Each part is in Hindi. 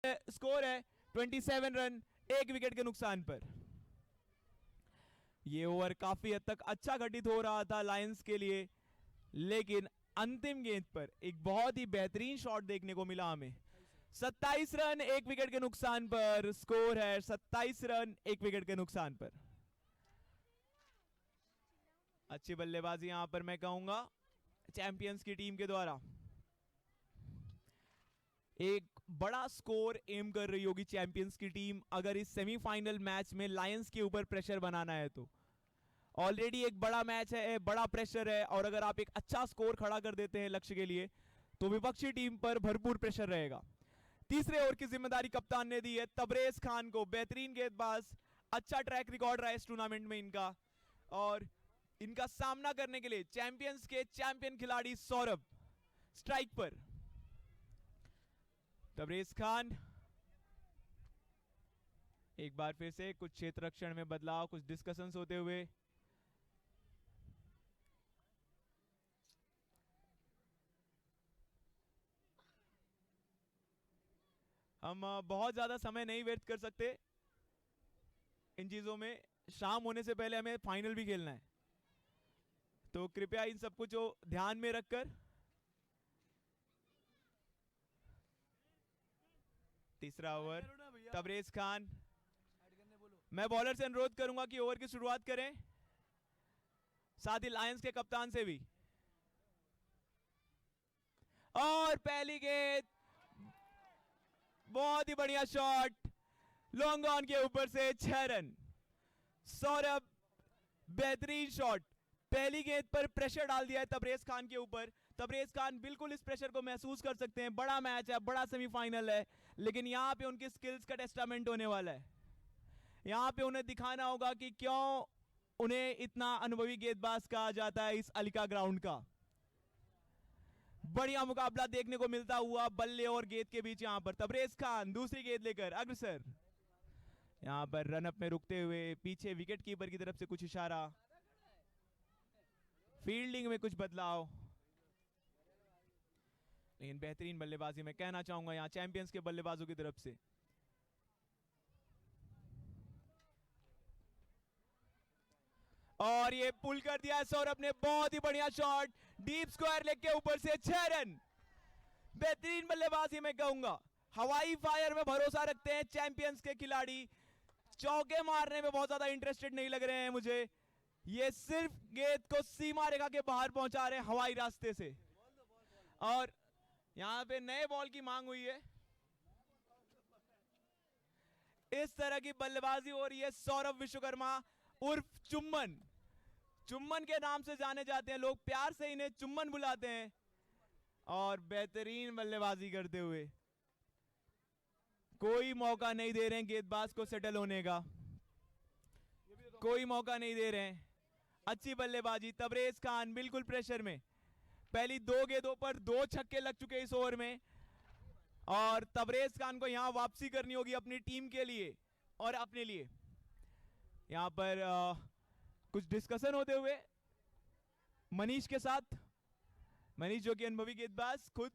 स्कोर है 27 रन, 1 विकेट के नुकसान पर। ये ओवर काफी हद तक अच्छा घटित हो रहा था लायंस के लिए, लेकिन अंतिम गेंद पर एक बहुत ही बेहतरीन शॉट देखने को मिला हमें। 27 रन 1 विकेट के नुकसान पर स्कोर है, 27 रन 1 विकेट के नुकसान पर। अच्छी बल्लेबाजी यहां पर मैं कहूंगा चैंपियंस की टीम के द्वारा। एक बड़ा स्कोर एम कर रही होगी चैंपियंस की टीम अगर इस सेमीफाइनल मैच में लायंस के ऊपर प्रेशर बनाना है तो। ऑलरेडी एक बड़ा मैच है, बड़ा प्रेशर है, और अगर आप एक अच्छा स्कोर खड़ा कर देते हैं लक्ष्य के लिए तो विपक्षी टीम पर भरपूर प्रेशर रहेगा। तीसरे ओवर की जिम्मेदारी कप्तान ने दी है तबरेज खान को। बेहतरीन गेंदबाज, अच्छा ट्रैक रिकॉर्ड रहा है इस टूर्नामेंट में इनका, और इनका सामना करने के लिए चैंपियंस के चैंपियन खिलाड़ी सौरभ स्ट्राइक पर। तबरेज खान एक बार फिर से कुछ क्षेत्र रक्षण में बदलाव, कुछ डिस्कशंस होते हुए। हम बहुत ज्यादा समय नहीं व्यर्थ कर सकते इन चीजों में। शाम होने से पहले हमें फाइनल भी खेलना है, तो कृपया इन सब कुछ ध्यान में रखकर तीसरा ओवर तबरेज खान। मैं बॉलर से अनुरोध करूंगा कि ओवर की शुरुआत करें, साथ ही लायंस के कप्तान से भी। और पहली गेंद, बहुत ही बढ़िया शॉट, लॉन्ग ऑन के ऊपर से 6 रन। सौरभ बेहतरीन शॉट, पहली गेंद पर प्रेशर डाल दिया है तबरेज खान के ऊपर। तबरेज खान बिल्कुल इस प्रेशर को महसूस कर सकते हैं। बड़ा मैच है, बड़ा सेमीफाइनल है, लेकिन यहां पे उनकी स्किल्स का टेस्टामेंट होने वाला है। यहां पे उन्हें दिखाना होगा कि क्यों उन्हें इतना अनुभवी गेंदबाज कहा जाता है इस अलिका ग्राउंड का। बढ़िया मुकाबला देखने को मिलता हुआ बल्ले और गेंद के बीच। यहां पर तबरेज खान दूसरी गेंद लेकर अग्रसर, यहां पर रनअप में रुकते हुए पीछे विकेट कीपर की तरफ से कुछ इशारा, फील्डिंग में कुछ बदलाव, लेकिन बेहतरीन बल्लेबाजी मैं कहना चाहूंगा यहां चैंपियंस के बल्लेबाजों की तरफ से। और ये पुल कर दिया है सौरभ ने, बहुत ही बढ़िया शॉट, डीप स्क्वायर लेग के ऊपर से 6 रन। बेहतरीन बल्लेबाजी मैं कहूंगा। हवाई फायर में भरोसा रखते हैं चैंपियंस के खिलाड़ी, चौके मारने में बहुत ज्यादा इंटरेस्टेड नहीं लग रहे हैं मुझे। ये सिर्फ गेंद को सीमा रेखा के बाहर पहुंचा रहे हैं हवाई रास्ते से। और यहां पे नए बॉल की मांग हुई है। इस तरह की बल्लेबाजी हो रही है सौरभ विश्वकर्मा उर्फ चुम्बन। चुम्बन के नाम से जाने जाते हैं लोग, प्यार से इन्हें चुम्बन बुलाते हैं। और बेहतरीन बल्लेबाजी करते हुए कोई मौका नहीं दे रहे हैं गेंदबाज को सेटल होने का, कोई मौका नहीं दे रहे हैं। अच्छी बल्लेबाजी, तबरेज खान बिल्कुल प्रेशर में। पहली 2 गेंदों पर 2 छक्के लग चुके इस ओवर में, और तबरेज खान को यहां वापसी करनी होगी अपनी टीम के लिए और अपने लिए। यहां पर कुछ डिस्कशन होते हुए मनीष के साथ, मनीष जो कि अनुभवी गेंदबाज खुद,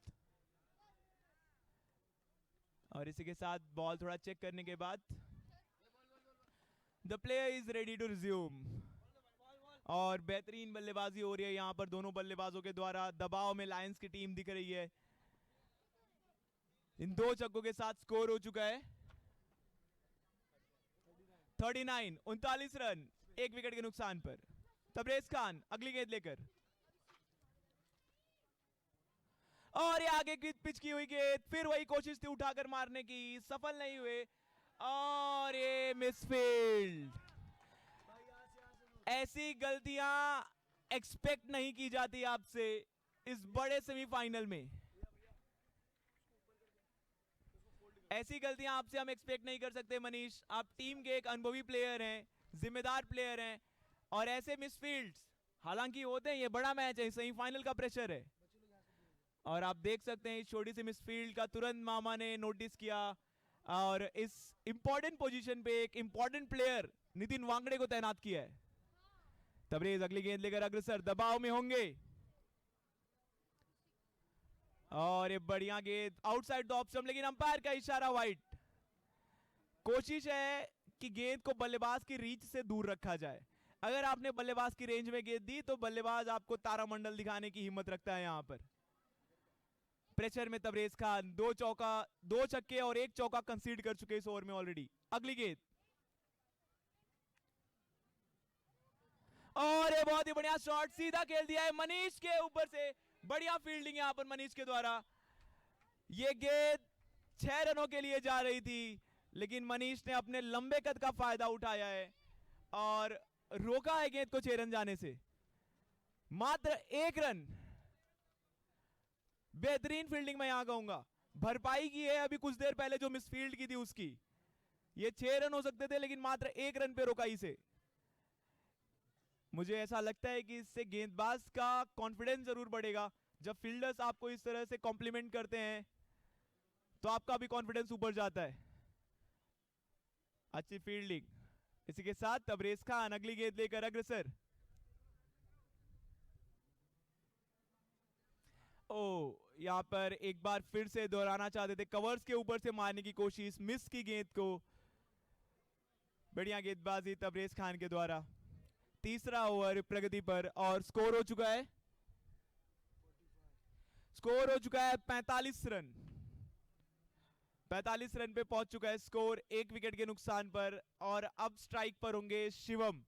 और इसी के साथ बॉल थोड़ा चेक करने के बाद the player is ready to resume. और बेहतरीन बल्लेबाजी हो रही है यहां पर दोनों बल्लेबाजों के द्वारा। दबाव में लायंस की टीम दिख रही है। इन 2 छक्कों के साथ स्कोर हो चुका है 39, 39 रन 1 विकेट के नुकसान पर। तबरेज खान अगली गेंद लेकर, और ये आगे की पिच की हुई गेंद, फिर वही कोशिश थी उठाकर मारने की, सफल नहीं हुए, और ये मिसफील्ड। ऐसी गलतियां एक्सपेक्ट नहीं की जाती आपसे इस बड़े सेमीफाइनल में। ऐसी गलतियां आपसे हम एक्सपेक्ट नहीं कर सकते मनीष। आप टीम के एक अनुभवी प्लेयर हैं, जिम्मेदार प्लेयर हैं, और ऐसे मिसफील्ड्स हालांकि होते हैं, ये बड़ा मैच है, सेमीफाइनल का प्रेशर है। और आप देख सकते हैं इस छोटी सी मिसफील्ड का तुरंत मामा ने नोटिस किया, और इस इंपॉर्टेंट पोजीशन पे एक इंपॉर्टेंट प्लेयर नितिन वांगड़े को तैनात किया है। तबरेज अगली गेंद लेकर अग्रसर, दबाव में होंगे। और ये बढ़िया गेंद आउटसाइड द ऑफ स्टंप, लेकिन अंपायर का इशारा वाइड। कोशिश है कि गेंद को बल्लेबाज की रीच से दूर रखा जाए। अगर आपने बल्लेबाज की रेंज में गेंद दी तो बल्लेबाज आपको तारामंडल दिखाने की हिम्मत रखता है। यहां पर प्रेशर में तबरेज खान, 2 चौका 2 छक्के और 1 चौका कंसीड कर चुके इस ओवर में ऑलरेडी। अगली गेंद और ये बहुत ही बढ़िया शॉट सीधा खेल दिया है मनीष के ऊपर से। बढ़िया फील्डिंग यहां पर मनीष के द्वारा। ये गेंद 6 रनों के लिए जा रही थी, लेकिन मनीष ने अपने लंबे कद का फायदा उठाया है और रोका है गेंद को 6 रन जाने से। मात्र 1 रन। बेहतरीन फील्डिंग मैं यहां कहूंगा। भरपाई की है अभी कुछ देर पहले जो मिसफील्ड की थी उसकी। ये 6 रन हो सकते थे, लेकिन मात्र 1 रन पे रोका इसे। मुझे ऐसा लगता है कि इससे गेंदबाज का कॉन्फिडेंस जरूर बढ़ेगा। जब फील्डर्स आपको इस तरह से कॉम्प्लीमेंट करते हैं तो आपका भी कॉन्फिडेंस ऊपर जाता है। अच्छी फील्डिंग। इसी के साथ तबरेज खान अगली गेंद लेकर अग्रसर। ओ, यहां पर एक बार फिर से दोहराना चाहते थे, कवर्स के ऊपर से मारने की कोशिश, मिस की गेंद को। बढ़िया गेंदबाजी तबरेज खान के द्वारा। तीसरा ओवर प्रगति पर और स्कोर हो चुका है 45 रन। 45 रन पे पहुंच चुका है स्कोर, 1 विकेट के नुकसान पर। और अब स्ट्राइक पर होंगे शिवम।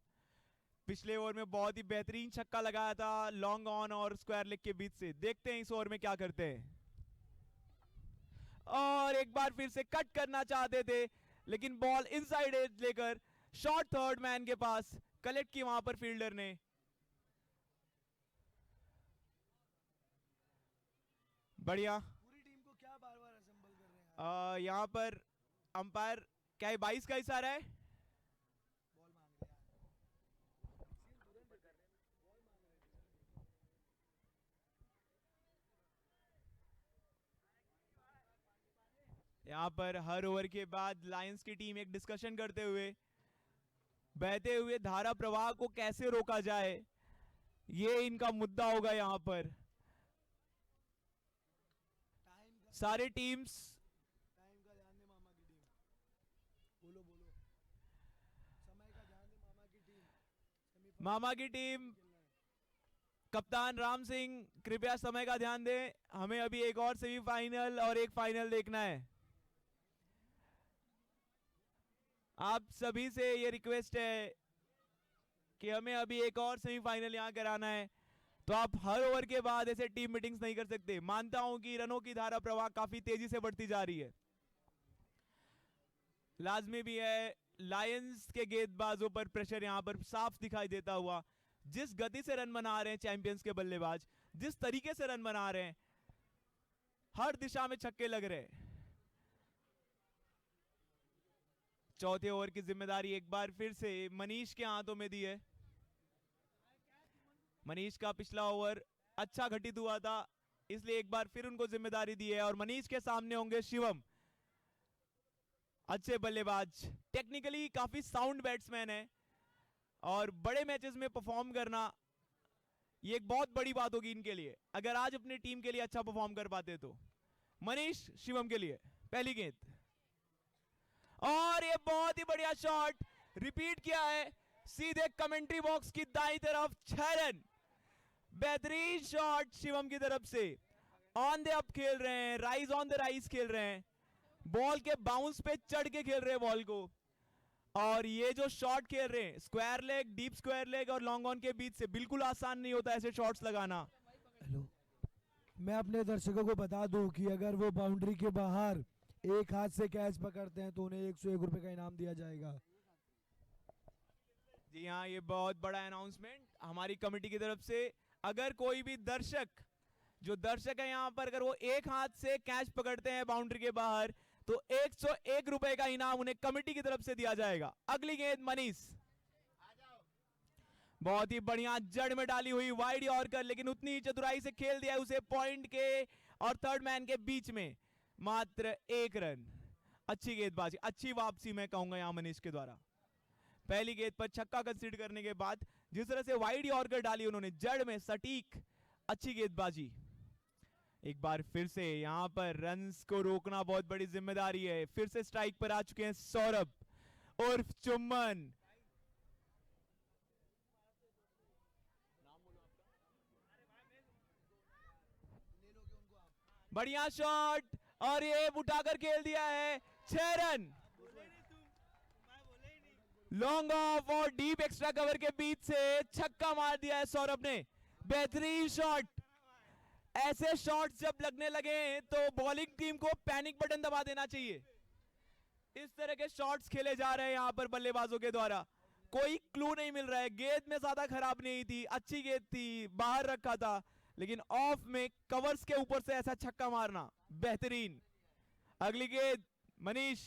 पिछले ओवर में बहुत ही बेहतरीन छक्का लगाया था लॉन्ग ऑन और स्क्वायर लेग के बीच से। देखते हैं इस ओवर में क्या करते हैं। और एक बार फिर से कट करना चाहते थे, लेकिन बॉल इनसाइड एज लेकर शॉर्ट थर्ड मैन के पास कलेक्ट की वहां पर फील्डर ने। बढ़िया। पूरी टीम को क्या बार-बार असेंबल कर रहे हैं यहां पर अंपायर क्या 22 का इशारा है? बॉल मांग रहे हैं तुरंत कर रहे हैं बॉल मांग रहे हैं। यहां पर हर ओवर के बाद लायंस की टीम एक डिस्कशन करते हुए बहते हुए धारा प्रवाह को कैसे रोका जाए, ये इनका मुद्दा होगा। यहां पर सारी टीम्स टाइम का ध्यान दे मामा की टीम। बोलो बोलो, समय का ध्यान दे मामा की टीम। मामा की टीम कप्तान राम सिंह कृपया समय का ध्यान दें। हमें अभी एक और सेमीफाइनल और एक फाइनल देखना है। आप सभी से ये रिक्वेस्ट है कि हमें अभी एक और सेमीफाइनल यहां कराना है, तो आप हर ओवर के बाद ऐसे टीम मीटिंग्स नहीं कर सकते। मानता हूं कि रनों की धारा प्रवाह काफी तेजी से बढ़ती जा रही है, लाजमी भी है। लायंस के गेंदबाजों पर प्रेशर यहां पर साफ दिखाई देता हुआ। जिस गति से रन बना रहे हैं चैंपियंस के बल्लेबाज, जिस तरीके से रन बना रहे हैं, हर दिशा में छक्के लग रहे हैं। चौथे ओवर की जिम्मेदारी एक बार फिर से मनीष के हाथों में दी है। मनीष का पिछला ओवर अच्छा घटित हुआ था, इसलिए एक बार फिर उनको जिम्मेदारी दी है। और मनीष के सामने होंगे शिवम, अच्छे बल्लेबाज, टेक्निकली काफी साउंड बैट्समैन है और बड़े मैचेस में परफॉर्म करना ये एक बहुत बड़ी बात होगी इनके लिए, अगर आज अपनी टीम के लिए अच्छा परफॉर्म कर पाते तो। मनीष शिवम के लिए पहली गेंद और ये बहुत ही बढ़िया शॉट रिपीट किया है सीधे कमेंट्री बॉक्स की दाईं तरफ। 6 रन। बेहतरीन शॉट शिवम की तरफ से। ऑन द अप खेल रहे हैं, राइज ऑन द राइज खेल रहे हैं, बॉल के बाउंस पे चढ़ के खेल रहे हैं बॉल को। और ये जो शॉट खेल रहे हैं square leg, deep square leg और लॉन्ग ऑन के बीच से, बिल्कुल आसान नहीं होता ऐसे शॉट्स लगाना। हेलो, मैं अपने दर्शकों को बता दूं कि अगर वो बाउंड्री के बाहर एक हाथ से कैच पकड़ते हैं तो उन्हें 101 रुपए का इनाम दिया जाएगा। जी हाँ, ये बहुत बड़ा अनाउंसमेंट हमारी कमेटी की तरफ से। अगर कोई भी दर्शक, जो दर्शक है यहाँ पर, अगर वो एक हाथ से कैच पकड़ते हैं बाउंड्री के बाहर तो 101 रुपए का इनाम उन्हें कमेटी की तरफ से दिया जाएगा। अगली गेंद मनीष, बहुत ही बढ़िया जड़ में डाली हुई वाइड यॉर्कर, लेकिन उतनी ही चतुराई से खेल दिया उसे पॉइंट के और थर्ड मैन के बीच में। मात्र 1 रन। अच्छी गेंदबाजी, अच्छी वापसी मैं कहूंगा यहां मनीष के द्वारा। पहली गेंद पर छक्का कंसीडर करने के बाद जिस तरह से वाइड यॉर्कर डाली उन्होंने जड़ में सटीक, अच्छी गेंदबाजी। एक बार फिर से यहाँ पर रन्स को रोकना बहुत बड़ी जिम्मेदारी है। फिर से स्ट्राइक पर आ चुके हैं सौरभ उर्फ चुम्बन। बढ़िया शॉट और ये उठाकर खेल दिया है। 6 रन। लॉन्ग ऑफ और डीप एक्स्ट्रा कवर के बीच से छक्का मार दिया है सौरभ ने। बेहतरीन शॉट। ऐसे शॉट्स जब लगने लगे तो बॉलिंग टीम को पैनिक बटन दबा देना चाहिए। इस तरह के शॉट्स खेले जा रहे हैं यहां पर बल्लेबाजों के द्वारा। कोई क्लू नहीं मिल रहा है। गेंद में ज्यादा खराब नहीं थी, अच्छी गेंद थी, बाहर रखा था, लेकिन ऑफ में कवर्स के ऊपर से ऐसा छक्का मारना बेहतरीन। अगली गेंद मनीष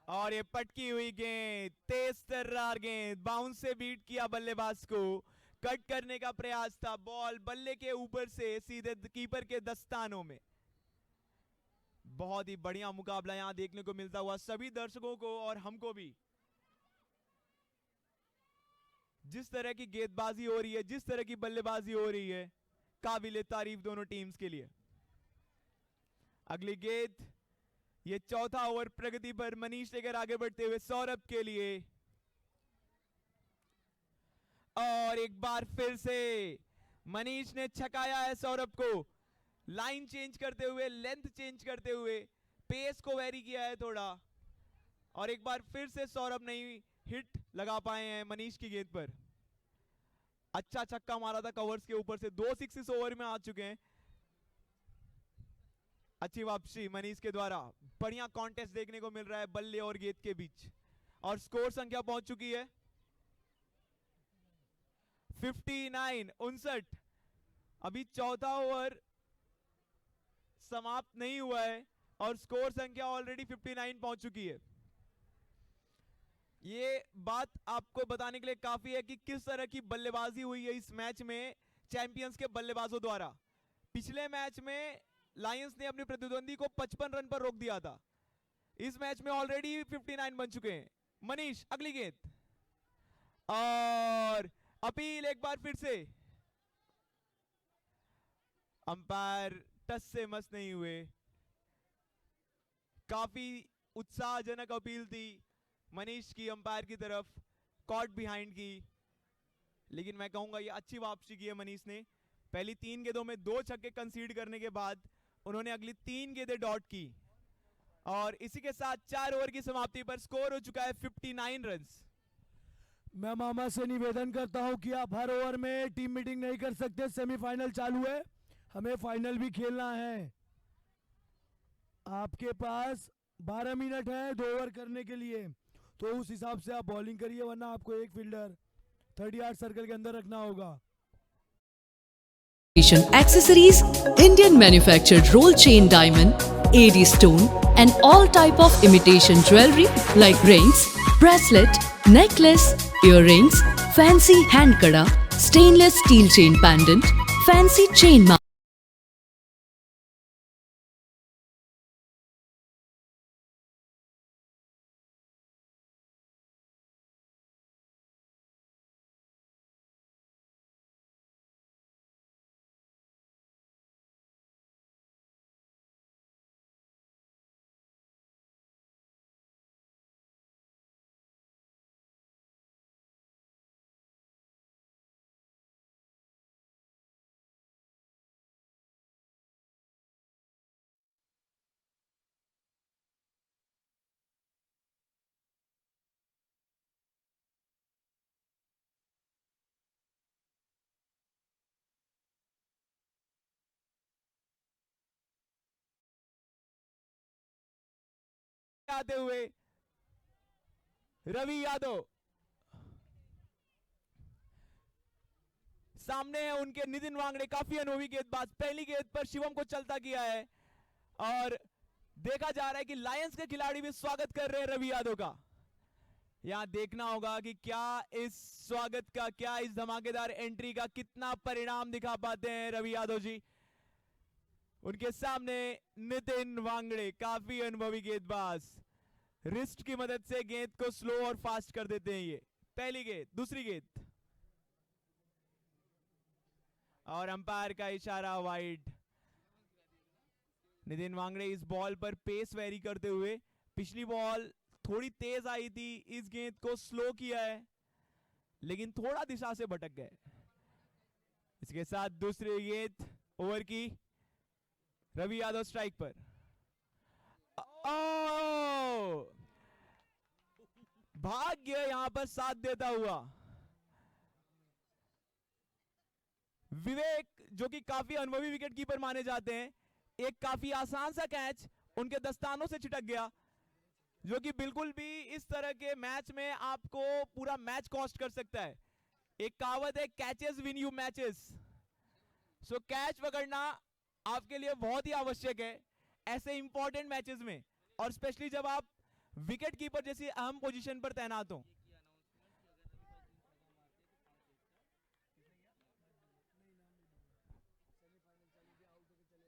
और ये पटकी हुई गेंद, तेज तर्रार गेंद, बाउंस से बीट किया बल्लेबाज को। कट करने का प्रयास था, बॉल बल्ले के ऊपर से सीधे कीपर के दस्तानों में। बहुत ही बढ़िया मुकाबला यहां देखने को मिलता हुआ सभी दर्शकों को और हमको भी। जिस तरह की गेंदबाजी हो रही है, जिस तरह की बल्लेबाजी हो रही है, काबिले तारीफ दोनों टीम्स के लिए। अगली गेंद, ये चौथा ओवर प्रगति पर मनीष लेकर आगे बढ़ते हुए सौरभ के लिए। और एक बार फिर से मनीष ने छकाया है सौरभ को। लाइन चेंज करते हुए, लेंथ चेंज करते हुए, पेस को वेरी किया है थोड़ा। और एक बार फिर से सौरभ नहीं हिट लगा पाए हैं मनीष की गेंद पर। अच्छा छक्का मारा था कवर्स के ऊपर से। 2 सिक्सेस ओवर में आ चुके हैं। अच्छी वापसी मनीष के द्वारा। बढ़िया कॉन्टेस्ट देखने को मिल रहा है बल्ले और गेंद के बीच। और स्कोर संख्या पहुंच चुकी है 59। अभी चौथा ओवर समाप्त नहीं हुआ है और स्कोर संख्या ऑलरेडी 59 पहुंच चुकी है। ये बात आपको बताने के लिए काफी है कि किस तरह की बल्लेबाजी हुई है इस मैच में चैंपियंस के बल्लेबाजों द्वारा। पिछले मैच में लायंस ने अपने प्रतिद्वंदी को 55 रन पर रोक दिया था। इस मैच में ऑलरेडी 59 बन चुके हैं। मनीष अगली गेंद और अपील एक बार फिर से। अंपायर टस से मस नहीं हुए। काफी उत्साहजनक अपील थी मनीष की अंपायर की तरफ, कॉट बिहाइंड की। लेकिन मैं कहूंगा ये अच्छी वापसी की है मनीष ने। पहली 3 गेंदों में 2 छक्के कंसीड करने के बाद उन्होंने अगली 3 गेंदें डॉट की। और इसी के साथ 4 ओवर की समाप्ति पर स्कोर हो चुका है 59 रन। मैं मामा से निवेदन करता हूं कि आप हर ओवर में टीम मीटिंग नहीं कर सकते। सेमीफाइनल चालू है, हमें फाइनल भी खेलना है। आपके पास 12 मिनट है 2 ओवर करने के लिए, तो उस हिसाब से आप बॉलिंग करिए, वरना आपको एक फील्डर 30 यार्ड सर्कल के अंदर रखना होगा। Accessories, Indian manufactured roll chain diamond, AD stone and all type of imitation jewelry like rings, bracelet, necklace, earrings, fancy hand kada, stainless steel chain pendant, fancy chain mount. आते हुए रवि यादव, सामने है उनके नितिन वांगड़े, काफी अनुभवी गेंदबाज। पहली गेंद पर शिवम को चलता किया है और देखा जा रहा है कि लायंस के खिलाड़ी भी स्वागत कर रहे हैं रवि यादव का। यहां देखना होगा कि क्या इस स्वागत का, क्या इस धमाकेदार एंट्री का कितना परिणाम दिखा पाते हैं रवि यादव जी। उनके सामने नितिन वांगड़े, काफी अनुभवी गेंदबाज, रिस्ट की मदद से गेंद को स्लो और फास्ट कर देते हैं ये। पहली गेंद, दूसरी गेंद और अंपायर का इशारा वाइड। नितिन वांगड़े इस बॉल पर पेस वेरी करते हुए, पिछली बॉल थोड़ी तेज आई थी, इस गेंद को स्लो किया है लेकिन थोड़ा दिशा से भटक गए। इसके साथ दूसरी गेंद ओवर की, रवि यादव स्ट्राइक पर। भाग्य यहां पर साथ देता हुआ। विवेक जो कि काफी अनुभवी विकेट कीपर माने जाते हैं, एक काफी आसान सा कैच उनके दस्तानों से छिटक गया, जो कि बिल्कुल भी इस तरह के मैच में आपको पूरा मैच कॉस्ट कर सकता है। एक कहावत है, catches win you matches. So catch पकड़ना आपके लिए बहुत ही आवश्यक है ऐसे इंपॉर्टेंट मैचेस में, और स्पेशली जब आप विकेट कीपर जैसी अहम पोजीशन पर तैनात हो।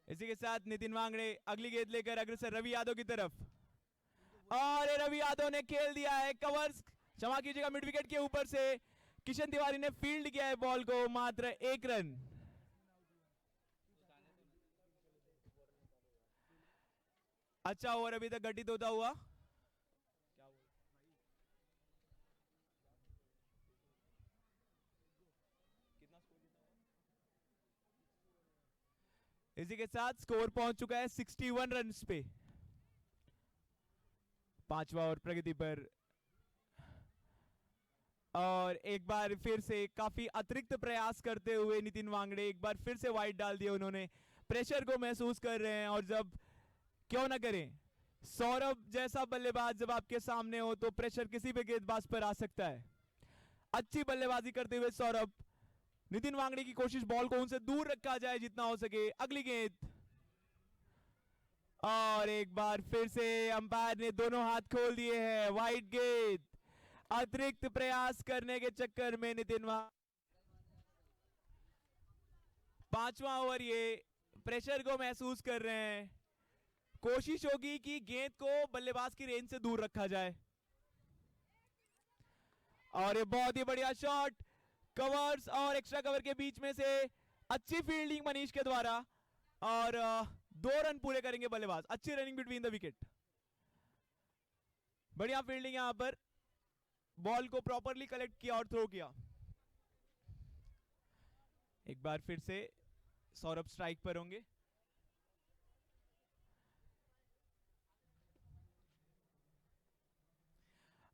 इसी के साथ नितिन वांगड़े अगली गेंद लेकर अग्रसर रवि यादव की तरफ, और रवि यादव ने खेल दिया है कवर्स, क्षमा कीजिएगा, मिड विकेट के ऊपर से किशन तिवारी ने फील्ड किया है बॉल को, मात्र 1 रन। अच्छा ओवर अभी तक घटित होता हुआ। इसी के साथ स्कोर पहुंच चुका है 61 रन्स पे। पांचवा ओवर प्रगति पर, और एक बार फिर से काफी अतिरिक्त प्रयास करते हुए नितिन वांगड़े एक बार फिर से वाइड डाल दिया उन्होंने। प्रेशर को महसूस कर रहे हैं, और जब क्यों ना करें, सौरभ जैसा बल्लेबाज जब आपके सामने हो तो प्रेशर किसी भी गेंदबाज पर आ सकता है। अच्छी बल्लेबाजी करते हुए सौरभ, नितिन वांगड़े की कोशिश बॉल को उनसे दूर रखा जाए जितना हो सके। अगली गेंद, और एक बार फिर से अंपायर ने दोनों हाथ खोल दिए हैं, वाइड गेंद। अतिरिक्त प्रयास करने के चक्कर में नितिन पांचवा ओवर, ये प्रेशर को महसूस कर रहे हैं। कोशिश होगी कि गेंद को बल्लेबाज की रेंज से दूर रखा जाए, और ये बहुत ही बढ़िया शॉट, कवर्स और एक्स्ट्रा कवर के बीच में से अच्छी फील्डिंग मनीष के द्वारा, और 2 रन पूरे करेंगे बल्लेबाज। अच्छी रनिंग बिटवीन द विकेट, बढ़िया फील्डिंग, यहां पर बॉल को प्रॉपरली कलेक्ट किया और थ्रो किया। एक बार फिर से सौरभ स्ट्राइक पर होंगे,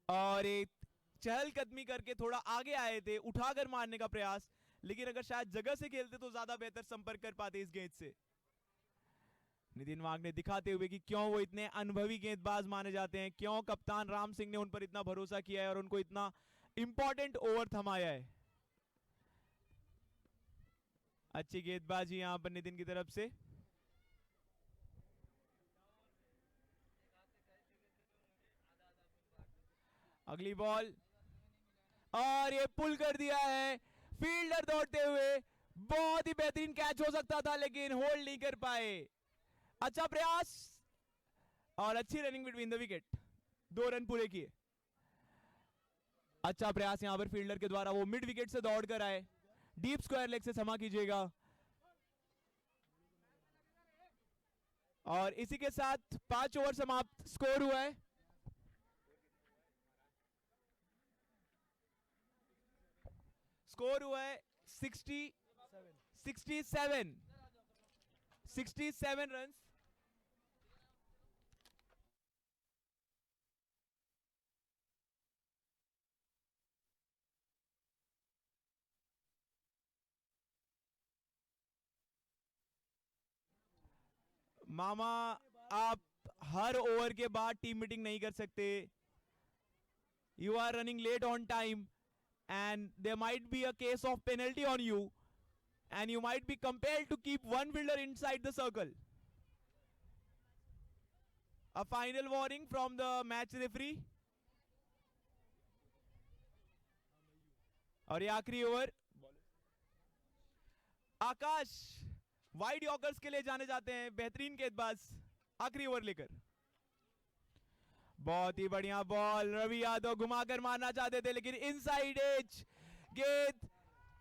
और एक चहलकदमी करके थोड़ा आगे आए थे, उठाकर मारने का प्रयास, लेकिन अगर शायद जगह से खेलते तो ज्यादा बेहतर संपर्क कर पाते इस गेंद से। नितिन वांगड़े दिखाते हुए कि क्यों वो इतने अनुभवी गेंदबाज माने जाते हैं, क्यों कप्तान राम सिंह ने उन पर इतना भरोसा किया है और उनको इतना इंपॉर्टेंट ओवर थमाया है। अच्छी गेंदबाजी यहां पर नितिन की तरफ से। अगली बॉल, और ये पुल कर दिया है, फील्डर दौड़ते हुए, बहुत ही बेहतरीन कैच हो सकता था लेकिन होल्ड नहीं कर पाए। अच्छा प्रयास और अच्छी running between the wicket, 2 run पूरे किए। अच्छा प्रयास यहां पर फील्डर के द्वारा, वो मिड विकेट से दौड़ कर आए, डीप स्क्वायर लेग से, क्षमा कीजिएगा। और इसी के साथ 5 ओवर समाप्त, स्कोर हुआ है स्कोर हुआ है 67 रन। मामा, आप हर ओवर के बाद टीम मीटिंग नहीं कर सकते। You are running late on time and there might be a case of penalty on you and you might be compelled to keep one fielder inside the circle. A final warning from the match referee. और ये आखिरी ओवर, आकाश वाइड यॉर्कर्स के लिए जाने जाते हैं, बेहतरीन गेंदबाज, आखिरी ओवर लेकर। बहुत ही बढ़िया बॉल, रवि यादव घुमाकर मारना चाहते थे लेकिन इनसाइड एज गेंद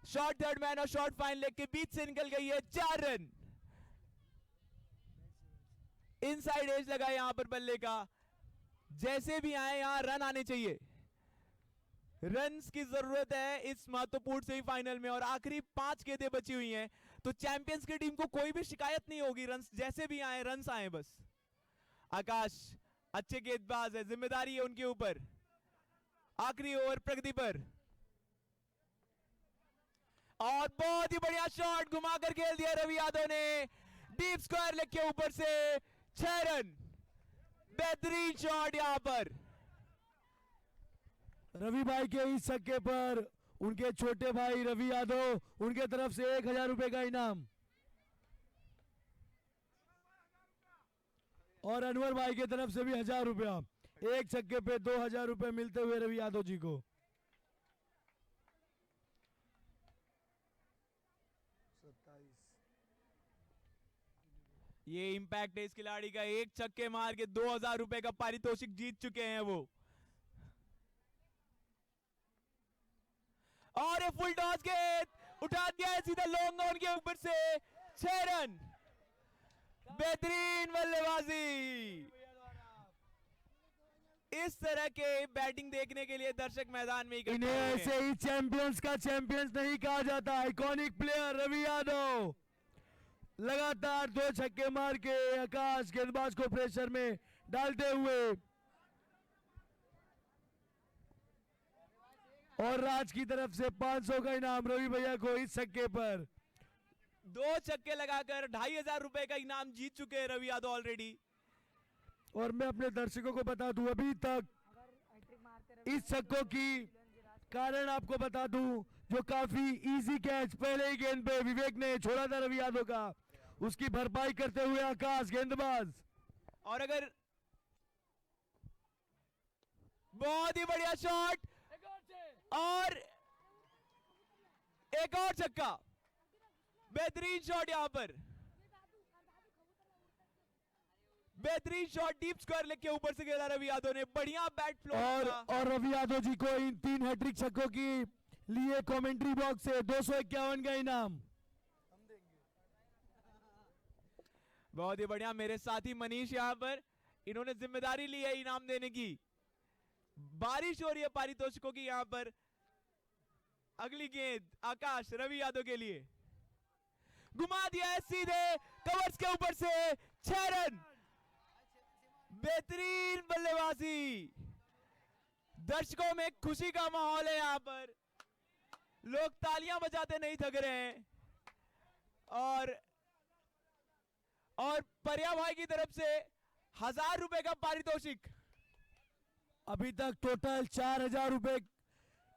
शॉर्ट थर्ड मैन और शॉर्ट फाइन लेग के बीच से निकल गई है, 4 रन। इनसाइड एज लगा यहां पर बल्ले का, जैसे भी आए यहां रन आने चाहिए, रन्स की जरूरत है इस महत्वपूर्ण सेमीफाइनल में। और आखिरी 5 गेंदें बची हुई हैं, तो चैंपियंस की टीम को कोई भी शिकायत नहीं होगी, रन्स जैसे भी आए रन्स आए बस। आकाश अच्छे गेंदबाज है, जिम्मेदारी है उनके ऊपर। आखिरी ओवर प्रगति पर, और बहुत ही बढ़िया शॉट घुमाकर खेल दिया रवि यादव ने, डीप स्क्वायर लेग के ऊपर से 6 रन। बेहतरीन शॉट यहां पर। रवि भाई के इस छक्के पर उनके छोटे भाई रवि यादव, उनके तरफ से 1000 रुपए का इनाम, और अनवर भाई की तरफ से भी 1000 रुपया। एक छक्के पे 2000 रुपए मिलते हुए रवि यादव जी को। 27। ये इंपैक्ट है इस खिलाड़ी का, एक छक्के मार के 2000 रुपए का पारितोषिक जीत चुके हैं वो। और ये फुल टॉस गेंद उठा दिया है सीधा लॉन्ग ऑन के ऊपर से, 6 रन। बेहतरीन बल्लेबाजी। इस तरह के बैटिंग देखने के लिए दर्शक मैदान में इकट्ठे इन्हें हुए हैं। ऐसे ही चैंपियंस का चैंपियंस नहीं कहा जाता। आइकॉनिक प्लेयर रवि यादव लगातार 2 छक्के मार के आकाश गेंदबाज को प्रेशर में डालते हुए, और राज की तरफ से 500 का इनाम रवि भैया को इस छक्के पर। 2 छक्के लगाकर 2500 रुपए का इनाम जीत चुके हैं रवि यादव ऑलरेडी। और मैं अपने दर्शकों को बता दूं, अभी तक इस छक्कों की कारण आपको बता दूं, जो काफी इजी कैच पहले ही गेंद पे विवेक ने छोड़ा था रवि यादव का, उसकी भरपाई करते हुए आकाश गेंदबाज। और अगर बहुत ही बढ़िया शॉट, और एक और छक्का, बेहतरीन शॉट यहां पर, बेहतरीन शॉट डीप स्क्वायर लेग के ऊपर से खेला रवि यादव ने, बढ़िया बैट फ्लो। और रवि यादव जी को इन 3 हैट्रिक छक्कों की लिए कमेंट्री बॉक्स से 251 का इनाम। बहुत ही बढ़िया, मेरे साथी मनीष यहां पर, इन्होंने जिम्मेदारी ली है इनाम देने की। बारिश हो रही है पारितोषिकों की यहां पर। अगली गेंद आकाश रवि यादव के लिए, घुमा दिया है सीधे कवर्स के ऊपर से, 6 रन। बेहतरीन बल्लेबाजी, दर्शकों में खुशी का माहौल है यहां पर, लोग तालियां बजाते नहीं थक रहे हैं। और पर्या भाई की तरफ से 1000 रुपए का पारितोषिक। अभी तक टोटल 4000 रुपए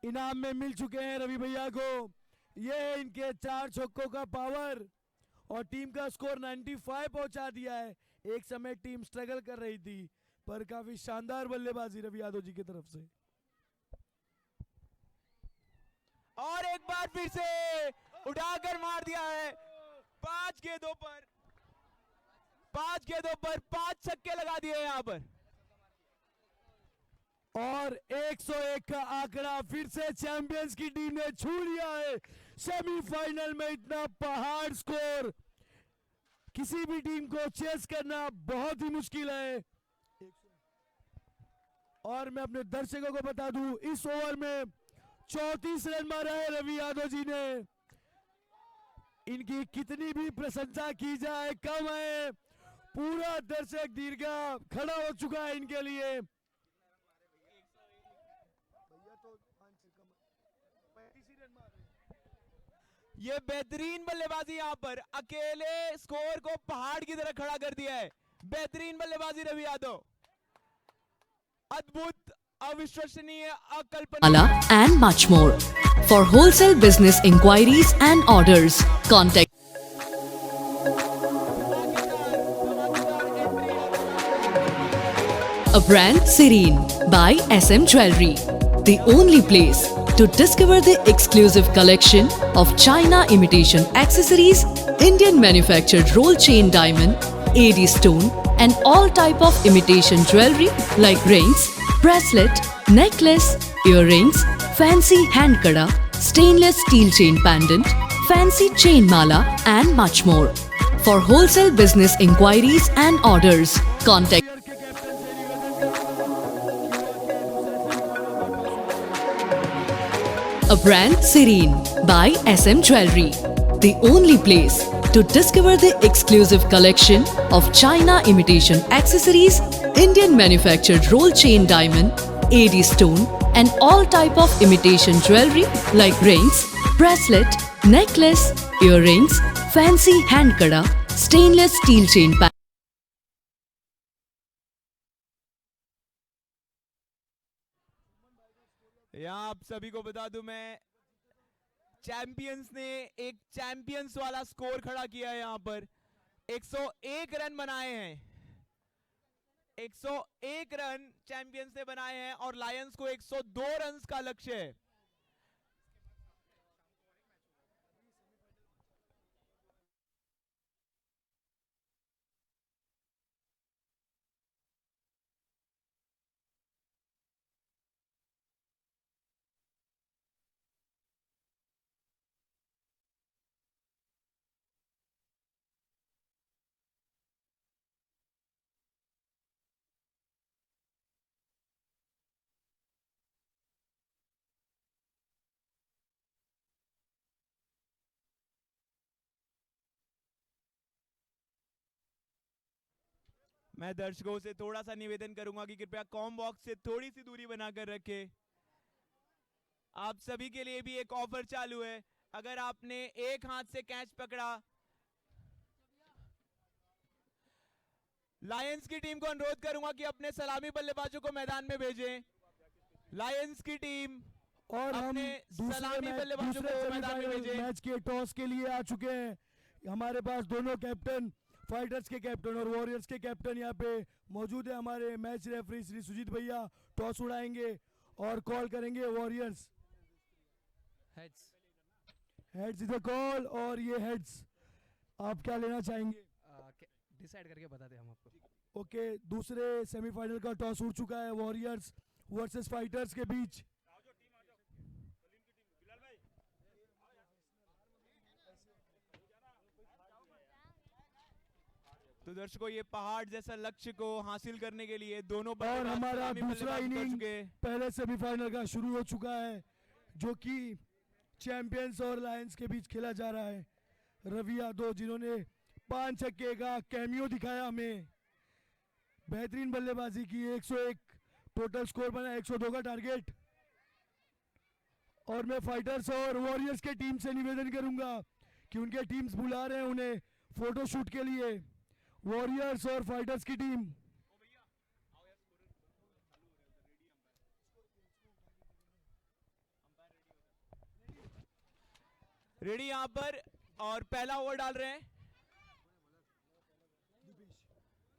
इनाम में मिल चुके हैं रवि भैया को। ये है इनके 4 छक्कों का पावर, और टीम का स्कोर 95 पहुंचा दिया है। एक समय टीम स्ट्रगल कर रही थी, पर काफी शानदार बल्लेबाजी रवि यादव जी की तरफ से। और एक बार फिर से उठाकर मार दिया है, 5 गेंदों पर 5 छक्के लगा दिए यहां पर। और 101 का आंकड़ा फिर से चैंपियंस की टीम ने छू लिया है। सेमीफाइनल में इतना पहाड़ स्कोर किसी भी टीम को चेस करना बहुत ही मुश्किल है। और मैं अपने दर्शकों को बता दूं, इस ओवर में 34 रन मारा है रवि यादव जी ने। इनकी कितनी भी प्रशंसा की जाए कम है, पूरा दर्शक दीर्घा खड़ा हो चुका है इनके लिए। ये बेहतरीन बल्लेबाजी यहां पर, अकेले स्कोर को पहाड़ की तरह खड़ा कर दिया है। बेहतरीन बल्लेबाजी रवि यादव, अद्भुत, अविश्वसनीय, अकल्पनीय, and much more. For wholesale business inquiries and orders, contact a brand Serene by SM Jewelry, the only place to discover the exclusive collection of China imitation accessories, Indian manufactured roll chain diamond, AD stone and all type of imitation jewelry like rings, bracelet, necklace, earrings, fancy hand kada, stainless steel chain pendant, fancy chain mala and much more. For wholesale business inquiries and orders, contact के कैप्टन से निवेदन a brand Serene by SM Jewelry, the only place to discover the exclusive collection of China imitation accessories, Indian manufactured roll chain diamond, AD stone and all type of imitation jewelry like rings, bracelet, necklace, earrings, fancy hand kada, stainless steel chain यहाँ आप सभी को बता दूं मैं, चैंपियंस ने एक चैंपियंस वाला स्कोर खड़ा किया है। यहाँ पर 101 रन बनाए हैं, 101 रन चैंपियंस ने बनाए हैं और लायंस को 102 रन का लक्ष्य है। मैं दर्शकों से थोड़ा सा निवेदन करूंगा कि कृपया कॉम बॉक्स से थोड़ी सी दूरी बनाकर रखें। आप सभी के लिए भी एक ऑफर चालू है, अगर आपने एक हाथ से कैच पकड़ा, लायंस की टीम को अनुरोध करूंगा कि अपने सलामी बल्लेबाजों को मैदान में भेजें। लायंस की टीम और हम अपने सलामी बल्लेबाजों को मैदान में भेजें। मैच के टॉस के लिए आ चुके हैं। हमारे पास दोनों कैप्टन, फाइटर्स के कैप्टन और वॉरियर्स के कैप्टन यहाँ पे मौजूद है। हमारे मैच रेफरी श्री सुजीत भैया टॉस उड़ाएंगे और कॉल करेंगे warriors. Heads. Heads is a call और ये हेड्स। आप क्या लेना चाहेंगे? डिसाइड करके बताते हम आपको। ओके, दूसरे सेमीफाइनल का टॉस उड़ चुका है वॉरियर्स वर्सेस फाइटर्स के बीच। तो दर्शकों, ये पहाड़ जैसा लक्ष्य को हासिल करने के लिए दोनों और हमारा सलामी दूसरा बल्लेबाज कर इनिंग चुके हैं। पहले सेमीफाइनल का शुरू हो चुका है, जो कि चैंपियंस और लायंस के बीच खेला जा रहा है। रवि यादव जिन्होंने 5 छक्के का कैमियो दिखाया हमें, बेहतरीन बल्लेबाजी की, 101 टोटल स्कोर बना, 102 का टारगेट। और मैं फाइटर्स और वॉरियर्स के टीम से निवेदन करूंगा कि उनके टीम्स बुला रहे हैं उन्हें फोटो शूट के लिए। वॉरियर्स और फाइटर्स की टीम रेडी यहां पर, और पहला ओवर डाल रहे हैं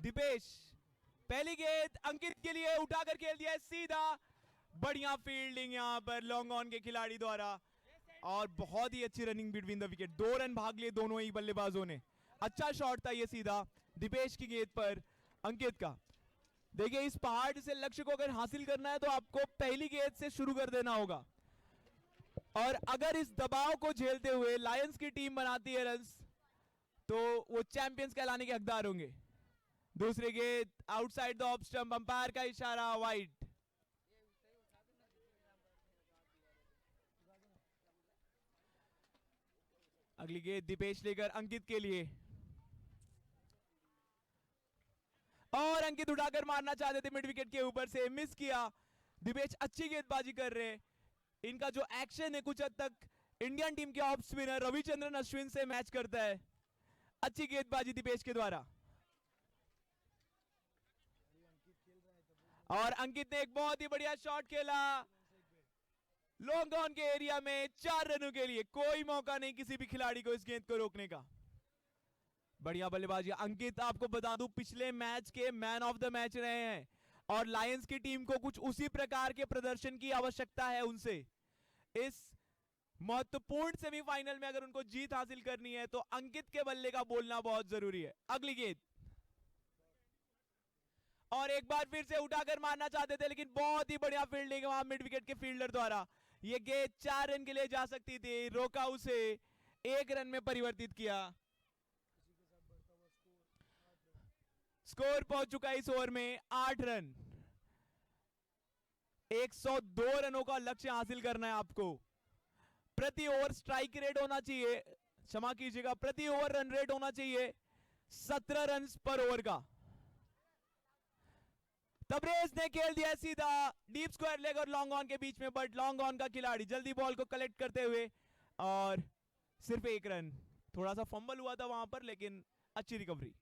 दीपेश। पहली गेंद अंकित के लिए उठाकर खेल दिया है सीधा। बढ़िया फील्डिंग यहां पर लॉन्ग ऑन के खिलाड़ी द्वारा, और बहुत ही अच्छी running between the wicket. 2 run भाग लिए दोनों ही बल्लेबाजों ने। अच्छा शॉट था ये सीधा दीपेश की गेंद पर अंकित का। देखिए, इस पहाड़ से लक्ष्य को अगर हासिल करना है तो आपको पहली गेंद से शुरू कर देना होगा, और अगर इस दबाव को झेलते हुए लायंस की टीम बनाती है रन्स, तो वो चैंपियंस कहलाने के हकदार होंगे। दूसरी गेंद outside the off stump, umpire का इशारा, वाइड। अगली गेंद दीपेश लेकर अंकित के लिए, और अंकित उठाकर मारना चाहते थे मिड विकेट के ऊपर से, मिस किया। दीपेश अच्छी गेंदबाजी कर रहे हैं। इनका जो एक्शन है कुछ हद तक इंडियन टीम के ऑफ स्पिनर रविचंद्रन अश्विन से मैच करता है। अच्छी गेंदबाजी दीपेश के द्वारा, और अंकित ने एक बहुत ही बढ़िया शॉट खेला लॉन्ग ऑन के एरिया में। 4 रनों के लिए कोई मौका नहीं किसी भी खिलाड़ी को इस गेंद को रोकने का। बढ़िया बल्लेबाजी अंकित, आपको बता दूं पिछले मैच के मैन ऑफ द मैच रहे हैं, और लायंस की टीम को कुछ उसी प्रकार के प्रदर्शन की आवश्यकता है उनसे। इस महत्वपूर्ण सेमीफाइनल में अगर उनको जीत हासिल करनी है तो अंकित के बल्ले का बोलना बहुत जरूरी है। अगली गेंद, और एक बार फिर से उठाकर मारना चाहते थे, लेकिन बहुत ही बढ़िया फील्डिंग वहां मिड विकेट के फील्डर द्वारा। ये गेंद 4 रन के लिए जा सकती थी, रोका उसे, 1 रन में परिवर्तित किया। स्कोर पहुंच चुका है इस ओवर में 8 रन। 102 रनों का लक्ष्य हासिल करना है आपको। प्रति ओवर स्ट्राइक रेट होना चाहिए, क्षमा कीजिएगा, प्रति ओवर रन रेट होना चाहिए 17 रन पर ओवर का। तबरेज ने खेल दिया सीधा डीप स्क्वायर लेग और लॉन्ग ऑन के बीच में, बट लॉन्ग ऑन का खिलाड़ी जल्दी बॉल को कलेक्ट करते हुए और सिर्फ 1 रन। थोड़ा सा फंबल हुआ था वहां पर, लेकिन अच्छी रिकवरी।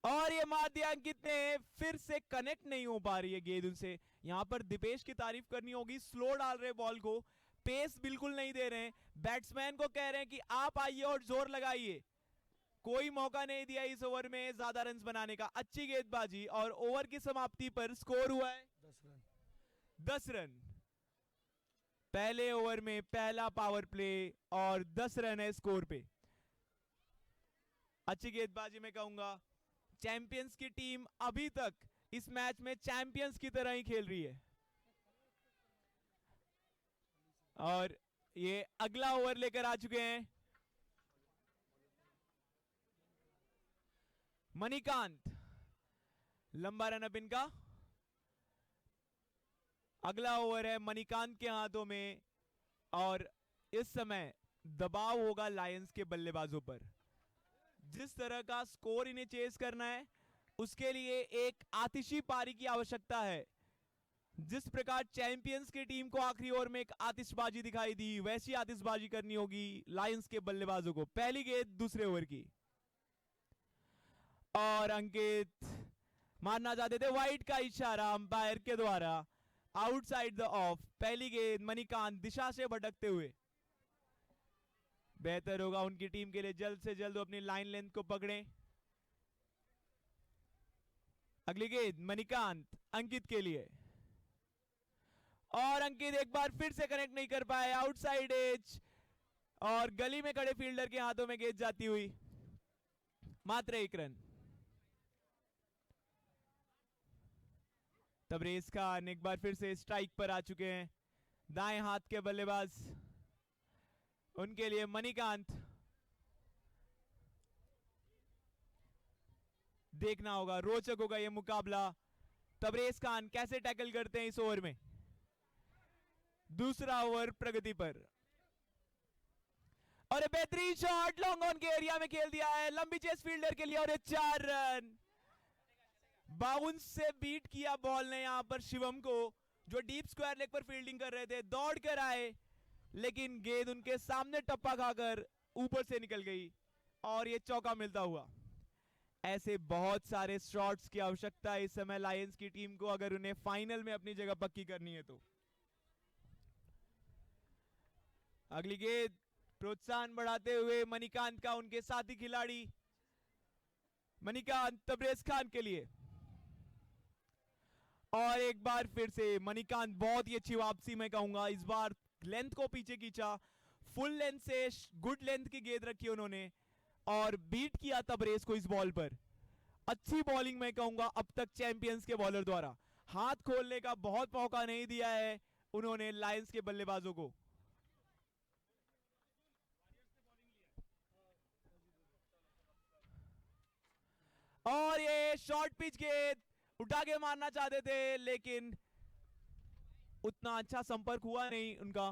और ये मार दिया अंकित ने, फिर से कनेक्ट नहीं हो पा रही है गेंद उनसे। यहां पर दीपेश की तारीफ करनी होगी, स्लो डाल रहे बॉल को, पेस बिल्कुल नहीं दे रहे हैं। बैट्समैन को कह रहे हैं कि आप आइए और जोर लगाइए। कोई मौका नहीं दिया इस ओवर में ज्यादा रन बनाने का। अच्छी गेंदबाजी और ओवर की समाप्ति पर स्कोर हुआ है 10 रन। पहले ओवर में पहला पावर प्ले और 10 रन है स्कोर पे। अच्छी गेंदबाजी मैं कहूंगा। चैंपियंस की टीम अभी तक इस मैच में चैंपियंस की तरह ही खेल रही है। और ये अगला ओवर लेकर आ चुके हैं मणिकांत। लंबा रन अप इनका। अगला ओवर है मणिकांत के हाथों में और इस समय दबाव होगा लायंस के बल्लेबाजों पर। जिस तरह का स्कोर इन्हें चेस करना है उसके लिए एक आतिशी पारी की आवश्यकता है। जिस प्रकार चैंपियंस की टीम को आखिरी ओवर में एक आतिशबाजी दिखाई दी, वैसी आतिशबाजी करनी होगी लायंस के बल्लेबाजों को। पहली गेंद दूसरे ओवर की और अंकित मारना चाहते थे, वाइड का इशारा अंपायर के द्वारा, आउटसाइड द ऑफ। पहली गेंद मणिकांत दिशा से भटकते हुए। बेहतर होगा उनकी टीम के लिए जल्द से जल्द अपनी लाइन लेंथ को पकड़ें। अगली गेंद मणिकांत अंकित के लिए और अंकित एक बार फिर से कनेक्ट नहीं कर पाए, आउटसाइड एज और गली में खड़े फील्डर के हाथों में गेंद जाती हुई। मात्र 1 रन। तबरेज खान एक बार फिर से स्ट्राइक पर आ चुके हैं। दाएं हाथ के बल्लेबाज, उनके लिए मणिकांत। देखना होगा, रोचक होगा यह मुकाबला। तबरेज खान कैसे टैकल करते हैं इस ओवर में। दूसरा ओवर प्रगति पर और बेहतरीन शॉट लॉन्ग ऑन के एरिया में खेल दिया है, लंबी चेस फील्डर के लिए और 4 रन। बाउंस से बीट किया बॉल ने यहां पर शिवम को, जो डीप स्क्वायर लेग पर फील्डिंग कर रहे थे। दौड़ कर आए लेकिन गेंद उनके सामने टप्पा खाकर ऊपर से निकल गई और ये चौका मिलता हुआ। ऐसे बहुत सारे शॉट्स की आवश्यकता है इस समय लायंस की टीम को, अगर उन्हें फाइनल में अपनी जगह पक्की करनी है तो। अगली गेंद प्रोत्साहन बढ़ाते हुए मणिकांत का उनके साथी खिलाड़ी मणिकांत तबरेज खान के लिए और एक बार फिर से मणिकांत बहुत ही अच्छी वापसी मैं कहूंगा। इस बार लेंथ को पीछे खींचा, फुल लेंथ से गुड लेंथ की गेंद रखी उन्होंने और बीट किया तबरेज को इस बॉल पर। अच्छी बॉलिंग मैं कहूंगा अब तक चैंपियंस के बॉलर द्वारा। हाथ खोलने का बहुत मौका नहीं दिया है उन्होंने लायंस के बल्लेबाजों को। और ये शॉर्ट पिच गेंद उठा के मारना चाहते थे लेकिन उतना अच्छा संपर्क हुआ नहीं उनका।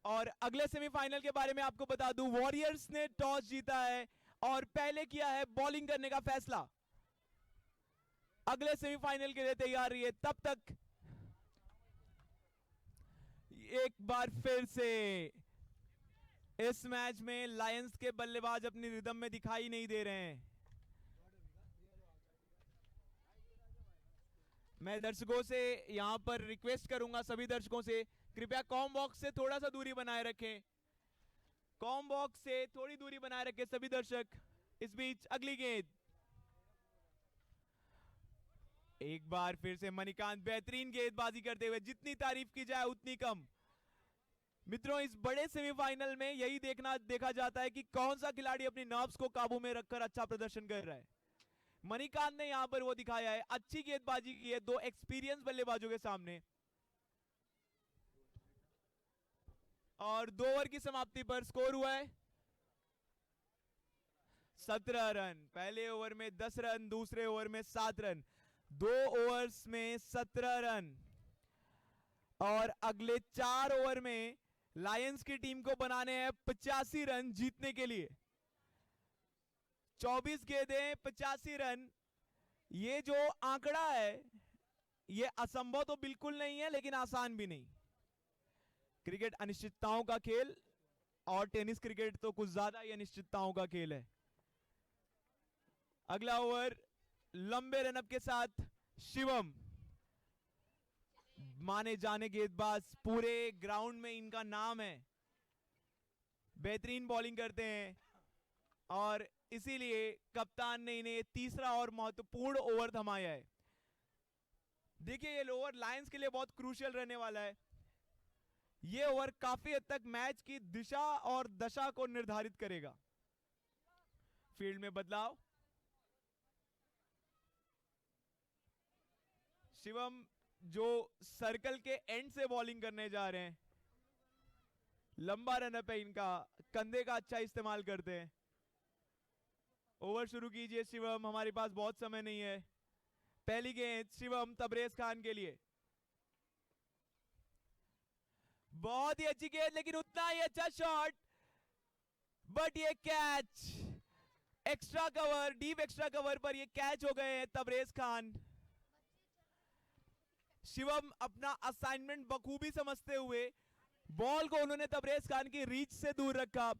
और अगले सेमीफाइनल के बारे में आपको बता दूं, वॉरियर्स ने टॉस जीता है और पहले किया है बॉलिंग करने का फैसला। अगले सेमीफाइनल के लिए तैयार रहिए। तब तक एक बार फिर से इस मैच में लायंस के बल्लेबाज अपनी रिदम में दिखाई नहीं दे रहे हैं। मैं दर्शकों से यहां पर रिक्वेस्ट करूंगा, सभी दर्शकों से, कृपया कॉम बॉक्स से थोड़ा सा दूरी बनाए रखें। कॉम बॉक्स से थोड़ी दूरी बनाए रखें सभी दर्शक। इस बीच अगली गेंद एक बार फिर से मणिकांत बेहतरीन गेंदबाजी करते हुए, जितनी तारीफ की जाए उतनी कम। मित्रों, इस बड़े सेमीफाइनल में यही देखा जाता है कि कौन सा खिलाड़ी अपनी नर्व्स को काबू में रखकर अच्छा प्रदर्शन कर रहा है। मणिकांत ने यहां पर वो दिखाया है, अच्छी गेंदबाजी की है दो एक्सपीरियंस बल्लेबाजों के सामने। और 2 ओवर की समाप्ति पर स्कोर हुआ है 17 रन। पहले ओवर में 10 रन, दूसरे ओवर में 7 रन, 2 ओवर्स में 17 रन। और अगले 4 ओवर में लायंस की टीम को बनाने हैं 85 रन जीतने के लिए। 24 गेंदें 85 रन, ये जो आंकड़ा है ये असंभव तो बिल्कुल नहीं है, लेकिन आसान भी नहीं। क्रिकेट अनिश्चितताओं का खेल, और टेनिस क्रिकेट तो कुछ ज्यादा ही अनिश्चितताओं का खेल है। अगला ओवर लंबे रनअप के साथ शिवम, माने जाने गेंदबाज, पूरे ग्राउंड में इनका नाम है, बेहतरीन बॉलिंग करते हैं और इसीलिए कप्तान ने इन्हें तीसरा और महत्वपूर्ण ओवर थमाया है। देखिए, ये ओवर लायंस के लिए बहुत क्रूशियल रहने वाला है। ये ओवर काफी हद तक मैच की दिशा और दशा को निर्धारित करेगा। फील्ड में बदलाव, शिवम जो सर्कल के एंड से बॉलिंग करने जा रहे हैं, लंबा रनअप है इनका, कंधे का अच्छा इस्तेमाल करते हैं। ओवर शुरू कीजिए शिवम, हमारे पास बहुत समय नहीं है। पहली गेंद शिवम तबरेज खान के लिए, बहुत ही अच्छी गेंद, लेकिन उतना ही अच्छा शॉट, बट ये catch, extra cover, deep extra cover पर ये कैच हो गए हैं तबरेज खान। शिवम अपना असाइनमेंट बखूबी समझते हुए बॉल को उन्होंने तबरेज खान की रीच से दूर रखा,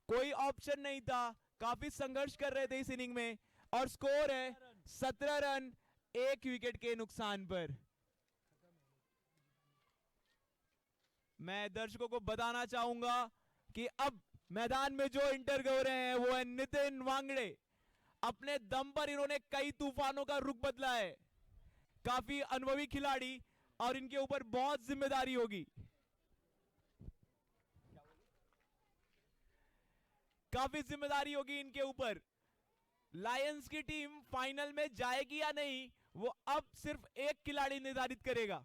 कोई ऑप्शन नहीं था, काफी संघर्ष कर रहे थे इस इनिंग में, और स्कोर है 17 रन 1 विकेट के नुकसान पर। मैं दर्शकों को बताना चाहूंगा कि अब मैदान में जो इंटर हो रहे हैं वो है नितिन वांगड़े। अपने दम पर इन्होंने कई तूफानों का रुख बदला है, काफी अनुभवी खिलाड़ी, और इनके ऊपर बहुत जिम्मेदारी होगी, काफी जिम्मेदारी होगी इनके ऊपर। लायंस की टीम फाइनल में जाएगी या नहीं, वो अब सिर्फ एक खिलाड़ी निर्धारित करेगा।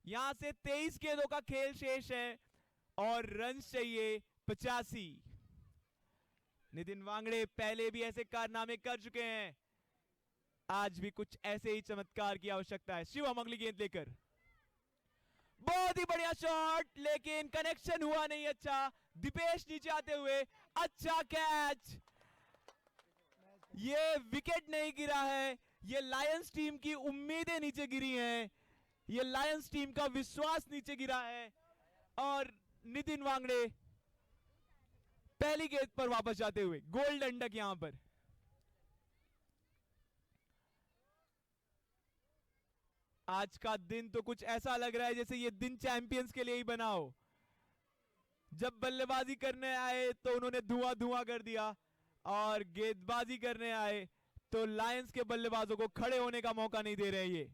यहां से 23 गेंदों का खेल शेष है और रन चाहिए 85। नितिन वांगड़े पहले भी ऐसे कारनामे कर चुके हैं, आज भी कुछ ऐसे ही चमत्कार की आवश्यकता है। शिवम अगली गेंद लेकर, बहुत ही बढ़िया शॉट, लेकिन कनेक्शन हुआ नहीं अच्छा। दीपेश नीचे आते हुए, अच्छा कैच, ये विकेट नहीं गिरा है, ये लायंस टीम की उम्मीदें नीचे गिरी हैं, ये लायंस टीम का विश्वास नीचे गिरा है, और नितिन वांगड़े पहली गेंद पर वापस जाते हुए गोल्ड अंडक यहां पर। आज का दिन तो कुछ ऐसा लग रहा है जैसे ये दिन चैंपियंस के लिए ही बना हो। जब बल्लेबाजी करने आए तो उन्होंने धुआं धुआं कर दिया, और गेंदबाजी करने आए तो लायंस के बल्लेबाजों को खड़े होने का मौका नहीं दे रहे। ये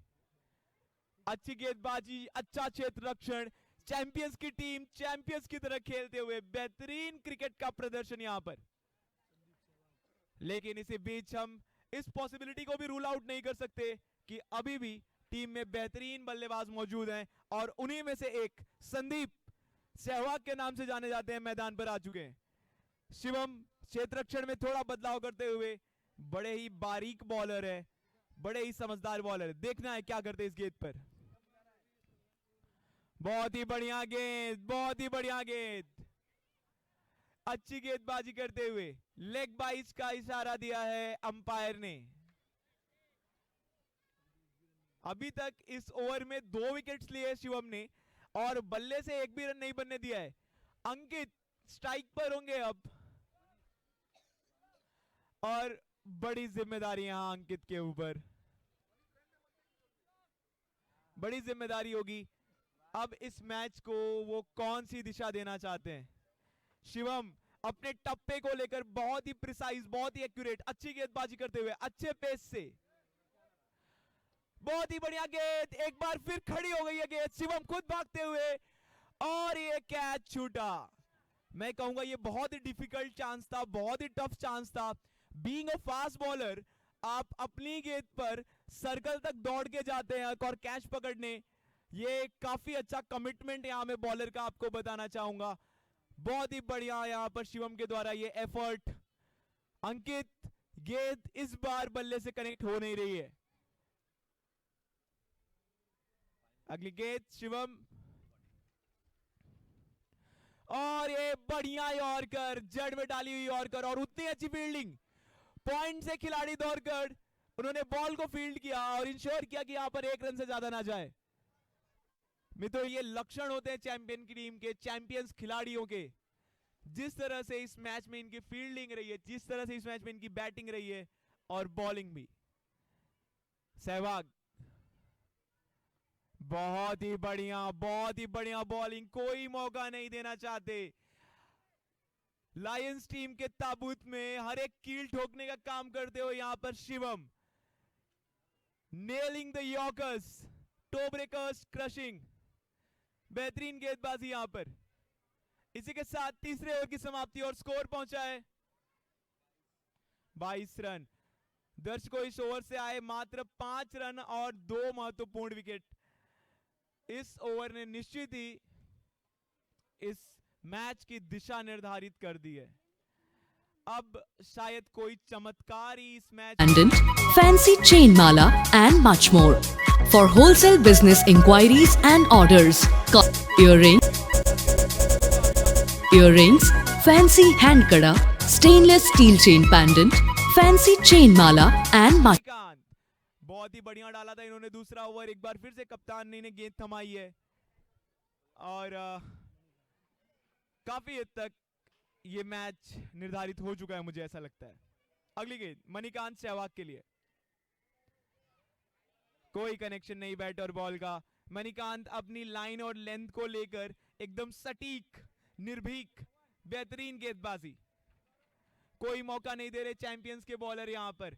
अच्छी गेंदबाजी, अच्छा क्षेत्र रक्षण, चैंपियंस की टीम चैंपियंस की तरह खेलते हुए बेहतरीन क्रिकेट का प्रदर्शन यहां पर। लेकिन इसी बीच हम इस पॉसिबिलिटी को भी रूल आउट नहीं कर सकते कि अभी भी टीम में बेहतरीन बल्लेबाज मौजूद हैं, और उन्हीं में से एक संदीप सहवाग के नाम से जाने जाते हैं, मैदान पर आ चुके हैं। शिवम क्षेत्ररक्षण में थोड़ा बदलाव करते हुए, बड़े ही बारीक बॉलर है, बड़े ही समझदार बॉलर, देखना है क्या करते इस गेंद पर। बहुत ही बढ़िया गेंद, बहुत ही बढ़िया गेंद, अच्छी गेंदबाजी करते हुए लेग बाइज का इशारा दिया है अंपायर ने। अभी तक इस ओवर में 2 विकेट्स लिए शिवम ने, और बल्ले से एक भी रन नहीं बनने दिया है। अंकित स्ट्राइक पर होंगे अब, और बड़ी जिम्मेदारी यहां अंकित के ऊपर, बड़ी जिम्मेदारी होगी। अब इस मैच को वो कौन सी दिशा देना चाहते हैं। शिवम अपने टप्पे को लेकर बहुत ही प्रिसाइज, बहुत ही एक्यूरेट, अच्छी गेंदबाजी करते हुए अच्छे पेस से। बहुत ही बढ़िया गेंद, एक बार फिर खड़ी हो गई है गेंद, शिवम खुद भागते हुए और ये कैच छूटा। मैं कहूंगा ये बहुत ही डिफिकल्ट चांस था, बहुत ही टफ चांस था। बीइंग अ फास्ट बॉलर आप अपनी गेंद पर सर्कल तक दौड़ के जाते हैं और कैच पकड़ने, ये काफी अच्छा कमिटमेंट यहां मैं बॉलर का आपको बताना चाहूंगा। बहुत ही बढ़िया यहां पर शिवम के द्वारा ये एफर्ट। अंकित, गेंद इस बार बल्ले से कनेक्ट हो नहीं रही है। अगली गेंद शिवम, और ये बढ़िया यॉर्कर, जड़ में डाली हुई यॉर्कर और उतनी अच्छी फील्डिंग। पॉइंट से खिलाड़ी दौड़कर उन्होंने बॉल को फील्ड किया और इंश्योर किया कि यहां पर 1 रन से ज्यादा ना जाए। मित्रों, ये लक्षण होते हैं चैंपियन की टीम के, चैंपियंस खिलाड़ियों के। जिस तरह से इस मैच में इनकी फील्डिंग रही है, जिस तरह से इस मैच में इनकी बैटिंग रही है और बॉलिंग भी। सहवाग, बहुत ही बढ़िया बॉलिंग, कोई मौका नहीं देना चाहते। लायंस टीम के ताबूत में हर एक कील ठोकने का काम करते हो यहां पर Shivam. Nailing the yorkers, toe breakers, crushing. बेहतरीन गेंदबाजी यहां पर। इसी के साथ तीसरे ओवर की समाप्ति और स्कोर पहुंचा है 22 रन। दर्शकों, इस ओवर से आए मात्र 5 रन और 2 महत्वपूर्ण विकेट। इस ओवर ने निश्चित ही इस मैच की दिशा निर्धारित कर दी है। अब शायद कोई चमत्कार ही इस match Pendant, fancy chain mala and much more. For wholesale business inquiries and orders, call earrings, fancy hand kada, stainless steel chain pendant, fancy chain mala and much. Manikant, बहुत ही बढ़िया डाला था इन्होंने दूसरा ओवर। एक बार फिर से कप्तान ने गेंद थमाई है और काफी हद तक ये मैच निर्धारित हो चुका है, मुझे ऐसा लगता है। अगली गेंद मणिकांत सहवाग के लिए, कोई कनेक्शन नहीं बैट और बॉल का। मणिकांत अपनी लाइन और लेंथ को लेकर एकदम सटीक, निर्भीक, बेहतरीन गेंदबाजी। कोई मौका नहीं दे रहे चैंपियंस के बॉलर यहां पर,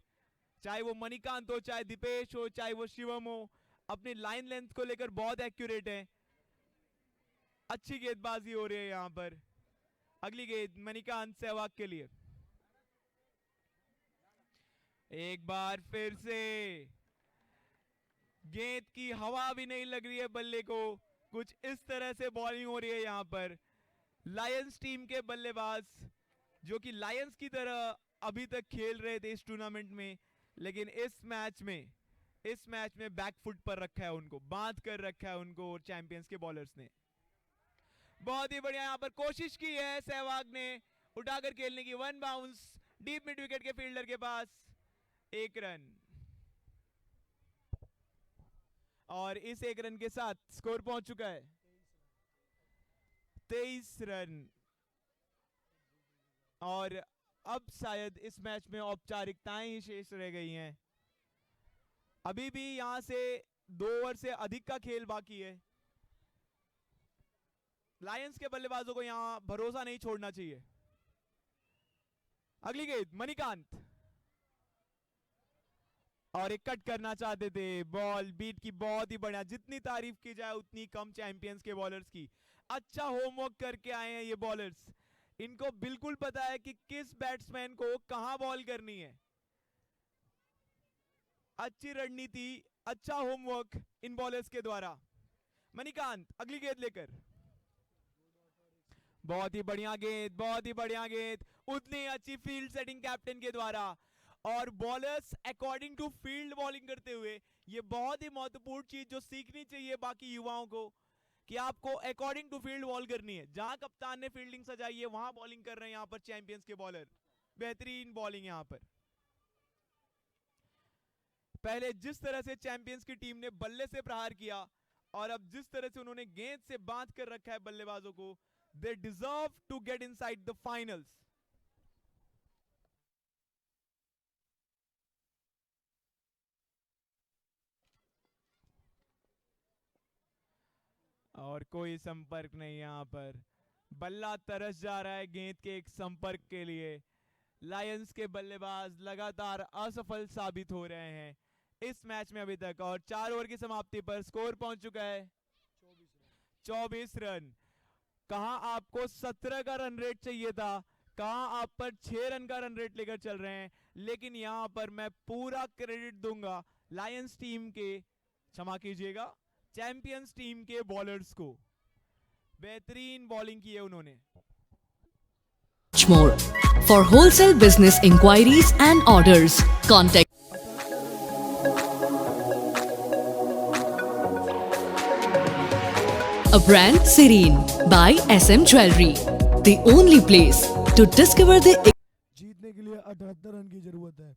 चाहे वो मणिकांत हो, चाहे दीपेश हो, चाहे वो शिवम हो। अपनी लाइन लेंथ को लेकर बहुत एक्यूरेट है, अच्छी गेंदबाजी हो रही है यहां पर। अगली गेंद मणिकांत सहवाग के लिए, एक बार फिर से गेंद की हवा भी नहीं लग रही है बल्ले को। कुछ इस तरह से बॉलिंग हो रही है यहां पर। लायंस टीम के बल्लेबाज, जो कि लायंस की तरह अभी तक खेल रहे थे इस टूर्नामेंट में, लेकिन इस मैच में बैकफुट पर रखा है उनको, बांध कर रखा है उनको चैंपियंस के बॉलर्स ने। बहुत ही बढ़िया यहां पर कोशिश की है सहवाग ने उठाकर खेलने की। 1 बाउंस डीप मिड विकेट के फील्डर के पास, 1 रन। और इस 1 रन के साथ स्कोर पहुंच चुका है 23 रन। और अब शायद इस मैच में औपचारिकताएं ही शेष रह गई हैं। अभी भी यहां से 2 ओवर से अधिक का खेल बाकी है। लायंस के बल्लेबाजों को यहां भरोसा नहीं छोड़ना चाहिए। अगली गेंद मणिकांत, और एक कट करना चाहते थे। बॉल बीट की बहुत ही बढ़िया, जितनी तारीफ की जाए उतनी कम चैंपियंस के बॉलर्स की। अच्छा होमवर्क करके आए हैं ये बॉलर्स। इनको बिल्कुल पता है कि किस बैट्समैन को कहां बॉल करनी है। अच्छी रणनीति, अच्छा होमवर्क इन बॉलर्स के द्वारा। मणिकांत अगली गेंद लेकर, बहुत ही बढ़िया गेंद, बहुत ही बढ़िया गेंद। उतनी अच्छी फील्ड सेटिंग कैप्टन के द्वारा, और bowlers according to field bowling करते हुए। ये बहुत ही महत्वपूर्ण चीज जो सीखनी चाहिए बाकी युवाओं को, कि आपको अकॉर्डिंग टू फील्ड बॉल करनी है। जहां कप्तान ने फील्डिंग सजाई है वहां बॉलिंग कर रहे हैं यहां पर चैंपियंस के बॉलर। बेहतरीन बॉलिंग यहां पर। पहले जिस तरह से चैंपियंस की टीम ने बल्ले से प्रहार किया, और अब जिस तरह से उन्होंने गेंद से बांध कर रखा है बल्लेबाजों को, they deserve to get inside the finals. और कोई संपर्क नहीं यहां पर। बल्ला तरस जा रहा है गेंद के एक संपर्क के लिए। लायंस के बल्लेबाज लगातार असफल साबित हो रहे हैं इस मैच में अभी तक, और 4 ओवर की समाप्ति पर स्कोर पहुंच चुका है 24 रन। कहां आपको 17 का रन रेट चाहिए था, कहां आप पर 6 रन का रन रेट लेकर चल रहे हैं, लेकिन यहां पर मैं पूरा क्रेडिट दूंगा लायंस टीम के, क्षमा कीजिएगा, चैंपियंस टीम के बॉलर्स को। बेहतरीन बॉलिंग की है उन्होंने। Much more. For wholesale business inquiries and orders, contact a brand Serene by SM Jewelry, the only place to discover the जीतने के लिए 78 रन की जरूरत है,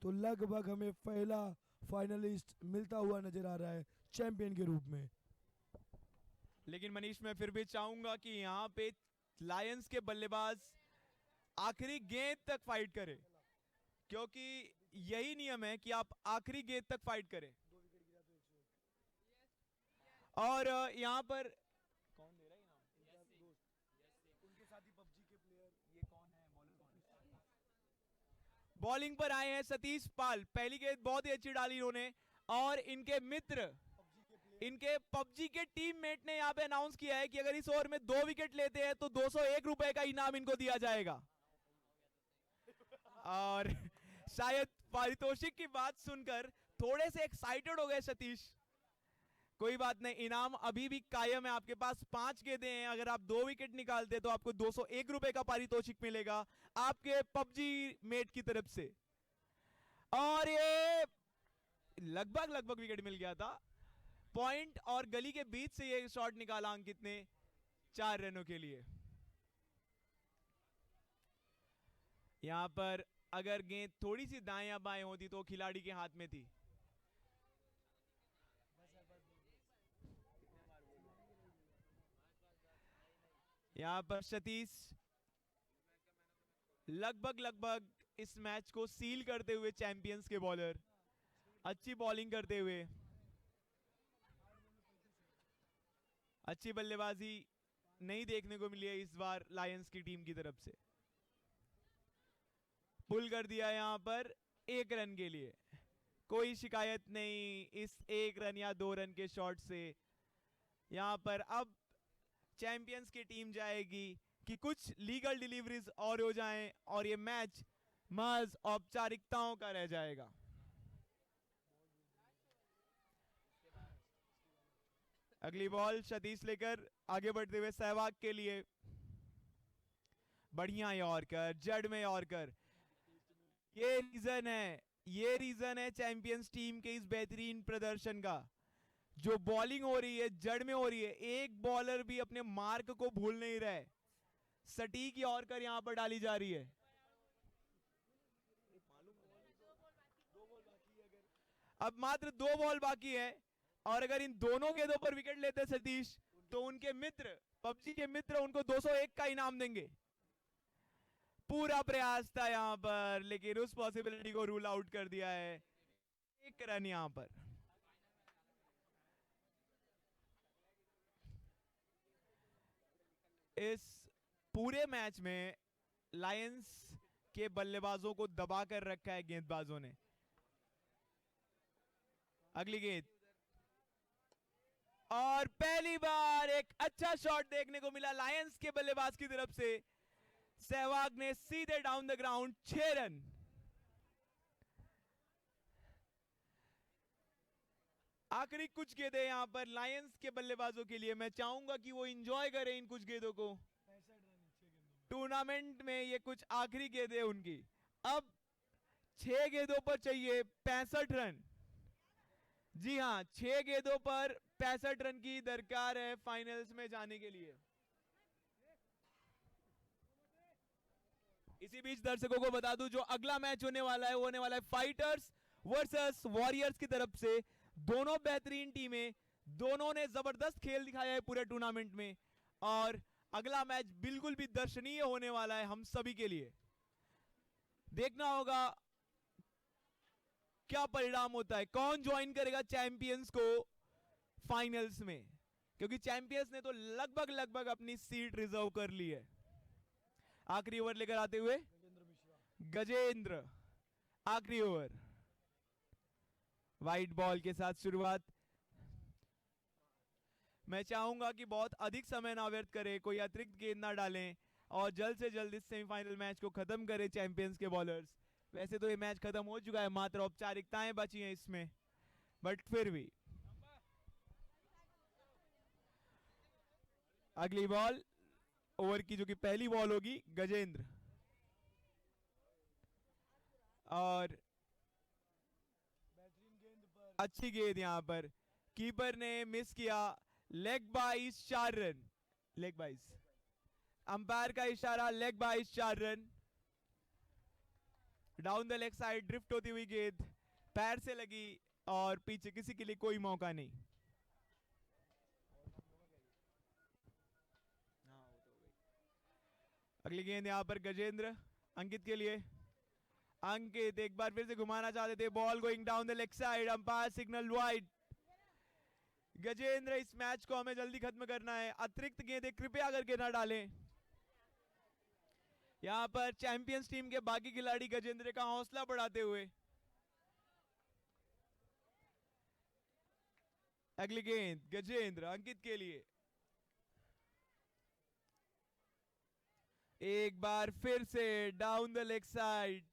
तो लगभग हमें पहला फाइनलिस्ट मिलता हुआ नजर आ रहा है चैंपियन के रूप में। लेकिन मनीष, मैं फिर भी चाहूंगा कि यहाँ पे लायंस के बल्लेबाज आखिरी गेंद तक फाइट करें, क्योंकि यही नियम है कि आप आखिरी गेंद तक फाइट करें। और यहाँ पर कौन दे रहा है इनाम? उनके साथी पबजी के प्लेयर, ये कौन है, बॉलिंग पर आए हैं सतीश पाल। पहली गेंद बहुत ही अच्छी डाली इन्होंने, और इनके मित्र, इनके पबजी के टीममेट ने यहाँ पे अनाउंस किया है कि अगर इस ओवर में 2 विकेट लेते हैं तो 201 रुपए का इनाम इनको दिया जाएगा। और शायद पारितोषिक की बात सुनकर थोड़े से एक्साइटेड हो गए सतीश। कोई बात नहीं, इनाम अभी भी कायम है आपके पास। 5 गेंदें हैं, अगर आप 2 विकेट निकालते तो आपको 201 रुपए का पारितोषिक मिलेगा आपके पबजी मेट की तरफ से। और ये लगभग विकेट मिल गया था। पॉइंट और गली के बीच से ये शॉट निकाला अंकित ने 4 रनों के लिए। यहां पर अगर गेंद थोड़ी सी दाएं या बाएं होती तो खिलाड़ी के हाथ में थी। यहां पर सतीश लगभग इस मैच को सील करते हुए चैंपियंस के बॉलर, अच्छी बॉलिंग करते हुए, अच्छी बल्लेबाजी नहीं देखने को मिली है इस बार लायंस की टीम की तरफ से। पुल कर दिया यहां पर 1 रन के लिए, कोई शिकायत नहीं इस 1 रन या 2 रन के शॉट से। यहां पर अब चैंपियंस की टीम जाएगी कि कुछ लीगल डिलीवरीज और हो जाएं और ये मैच महज औपचारिकताओं का रह जाएगा। अगली बॉल सतीश लेकर आगे बढ़ते हुए सहवाग के लिए, बढ़िया यॉर्कर, जड़ में यॉर्कर। ये रीजन है चैंपियंस टीम के इस बेहतरीन प्रदर्शन का। जो बॉलिंग हो रही है जड़ में हो रही है, एक बॉलर भी अपने मार्क को भूल नहीं रहा है। सटीक यॉर्कर यहां पर डाली जा रही है। अब मात्र 2 बॉल बाकी है, और अगर इन दोनों गेंदों पर विकेट लेते सतीश तो उनके मित्र, पबजी के मित्र, उनको 201 का इनाम देंगे। पूरा प्रयास था यहां पर, लेकिन उस पॉसिबिलिटी को रूल आउट कर दिया है। 1 रन यहां पर। इस पूरे मैच में लायंस के बल्लेबाजों को दबा कर रखा है गेंदबाजों ने। अगली गेंद, और पहली बार एक अच्छा शॉट देखने को मिला लायंस के बल्लेबाज की तरफ से। सहवाग ने सीधे डाउन द ग्राउंड 6 रन। आखिरी कुछ गेंदें यहां पर लायंस के बल्लेबाजों के लिए, मैं चाहूंगा कि वो एंजॉय करें इन कुछ गेंदों को। टूर्नामेंट में ये कुछ आखिरी गेंदें उनकी। अब 6 गेंदों पर चाहिए 65 रन। जी हां, 6 गेंदों पर 65 रन की दरकार है फाइनल्स में जाने के लिए। इसी बीच दर्शकों को बता दूं, जो अगला मैच होने वाला है वो होने वाला है फाइटर्स वर्सेस वॉरियर्स की तरफ से। दोनों बेहतरीन टीमें, दोनों ने जबरदस्त खेल दिखाया है पूरे टूर्नामेंट में, और अगला मैच बिल्कुल भी दर्शनीय होने वाला है हम सभी के लिए। देखना होगा क्या परिणाम होता है, कौन ज्वाइन करेगा चैंपियंस को फाइनल्स में। क्योंकि चैंपियंस ने तो लगभग लगभग अपनी सीट रिजर्व कर ली है। आखिरी ओवर लेकर आते हुए गजेंद्र, आखिरी ओवर, वाइट बॉल के साथ शुरुआत। मैं चाहूंगा कि बहुत अधिक समय ना व्यर्थ करें, कोई अतिरिक्त गेंद ना डालें और जल्द से जल्द इस सेमीफाइनल मैच को खत्म करें चैंपियंस के बॉलर्स। वैसे तो ये मैच खत्म हो चुका है, मात्र औपचारिकताएं बची हैं इसमें, बट फिर भी अगली बॉल ओवर की जो कि पहली बॉल होगी गजेंद्र, और अच्छी गेंद यहां पर, कीपर ने मिस किया। लेग बाइस 4 रन, लेग बाइस, अंपायर का इशारा, लेग बाइस 4 run. Down the leg side drift होती हुई गेंद पैर से लगी और पीछे किसी के लिए कोई मौका नहीं। अगली गेंद यहां पर गजेंद्र, अंकित के लिए। अंकित एक बार फिर से घुमाना चाहते थे, ball going down the leg side, umpire signal wide. Gajendra, इस मैच को हमें जल्दी खत्म करना है, अतिरिक्त गेंदें कृपया करके ना डालें। यहां पर चैंपियंस टीम के बाकी खिलाड़ी गजेंद्र का हौसला बढ़ाते हुए। अगली गेंद गजेंद्र, अंकित के लिए। एक बार फिर से डाउन द लेग साइड।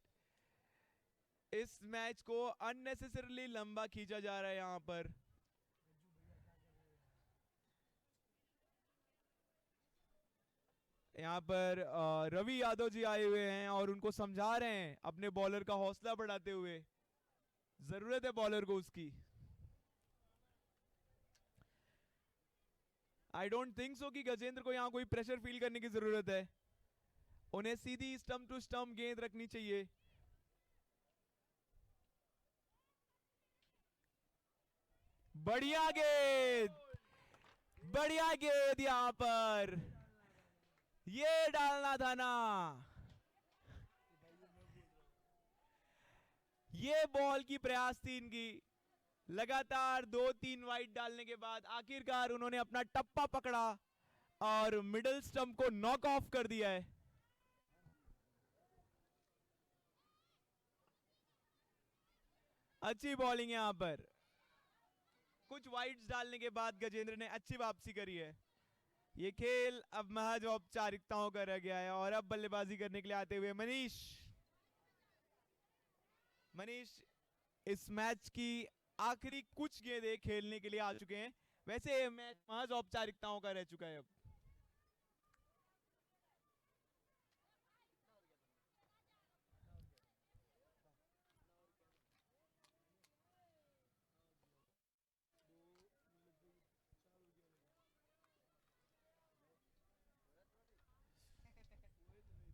इस मैच को अननेसेसरली लंबा खींचा जा रहा है यहां पर। यहां पर रवि यादव जी आए हुए हैं और उनको समझा रहे हैं अपने बॉलर का हौसला बढ़ाते हुए, जरूरत है बॉलर को उसकी। आई डोंट थिंक सो कि गजेंद्र को यहां कोई प्रेशर फील करने की जरूरत है, उन्हें सीधी स्टंप टू स्टंप गेंद रखनी चाहिए। बढ़िया गेंद, बढ़िया गेंद यहां पर, ये डालना था ना। ये बॉल की प्रयास थी इनकी, लगातार 2-3 वाइड डालने के बाद आखिरकार उन्होंने अपना टप्पा पकड़ा और मिडिल स्टंप को नॉक ऑफ कर दिया है। अच्छी बॉलिंग यहां पर, कुछ वाइड्स डालने के बाद गजेंद्र ने अच्छी वापसी करी है। ये खेल अब महज औपचारिकताओं का रह गया है और अब बल्लेबाजी करने के लिए आते हुए मनीष। मनीष इस मैच की आखिरी कुछ गेंदें खेलने के लिए आ चुके हैं। वैसे ये मैच महज औपचारिकताओं का रह चुका है अब।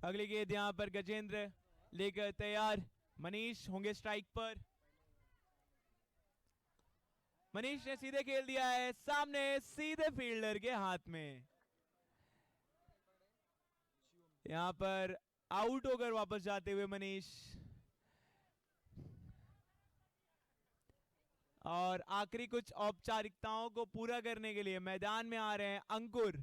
अगली गेंद यहां पर गजेंद्र लेकर तैयार, मनीष होंगे स्ट्राइक पर। मनीष ने सीधे खेल दिया है सामने, सीधे फील्डर के हाथ में। यहां पर आउट होकर वापस जाते हुए मनीष, और आखिरी कुछ औपचारिकताओं को पूरा करने के लिए मैदान में आ रहे हैं अंकुर।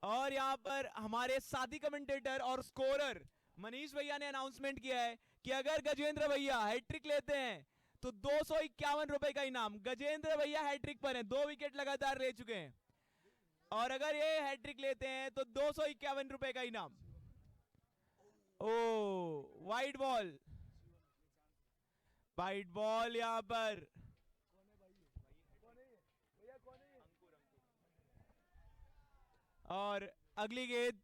और यहां पर हमारे साथी कमेंटेटर और स्कोरर मनीष भैया ने अनाउंसमेंट किया है कि अगर गजेंद्र भैया हैट्रिक लेते हैं तो 251 रुपए का इनाम। गजेंद्र भैया हैट्रिक पर हैं, 2 विकेट लगातार ले चुके हैं, और अगर ये हैट्रिक लेते हैं तो 251 रुपए का इनाम। ओ वाइड बॉल, वाइड बॉल यहां पर। और अगली गेंद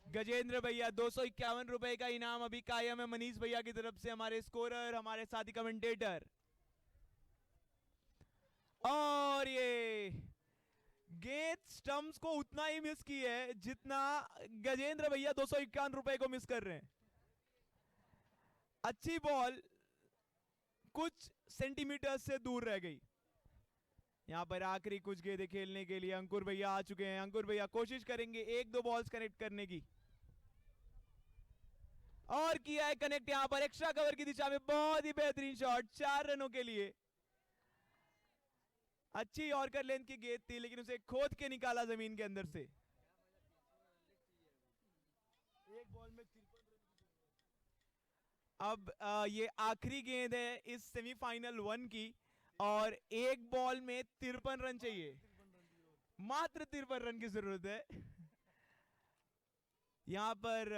गजेंद्र भैया, 251 रुपए का इनाम अभी कायम है मनीष भैया की तरफ से, हमारे स्कोरर, हमारे साथी कमेंटेटर। और ये गेंद स्टंप्स को उतना ही मिस की है जितना गजेंद्र भैया 251 रुपए को मिस कर रहे हैं। अच्छी बॉल कुछ सेंटीमीटर से दूर रह गई। यहाँ पर आखिरी कुछ गेंदें खेलने के लिए अंकुर भैया आ चुके हैं। अंकुर भैया कोशिश करेंगे एक दो बॉल्स कनेक्ट करने की, और किया है कनेक्ट यहाँ पर एक्स्ट्रा कवर की दिशा में। बहुत ही बेहतरीन शॉट 4 रनों के लिए। अच्छी यॉर्कर लेंथ की गेंद थी, लेकिन उसे खोद के निकाला जमीन के अंदर से। एक बॉल में 53 अब ये आखिरी गेंद है इस सेमीफाइनल 1 की, और एक बॉल में 53 रन चाहिए, मात्र 53 रन की जरूरत है। यहां पर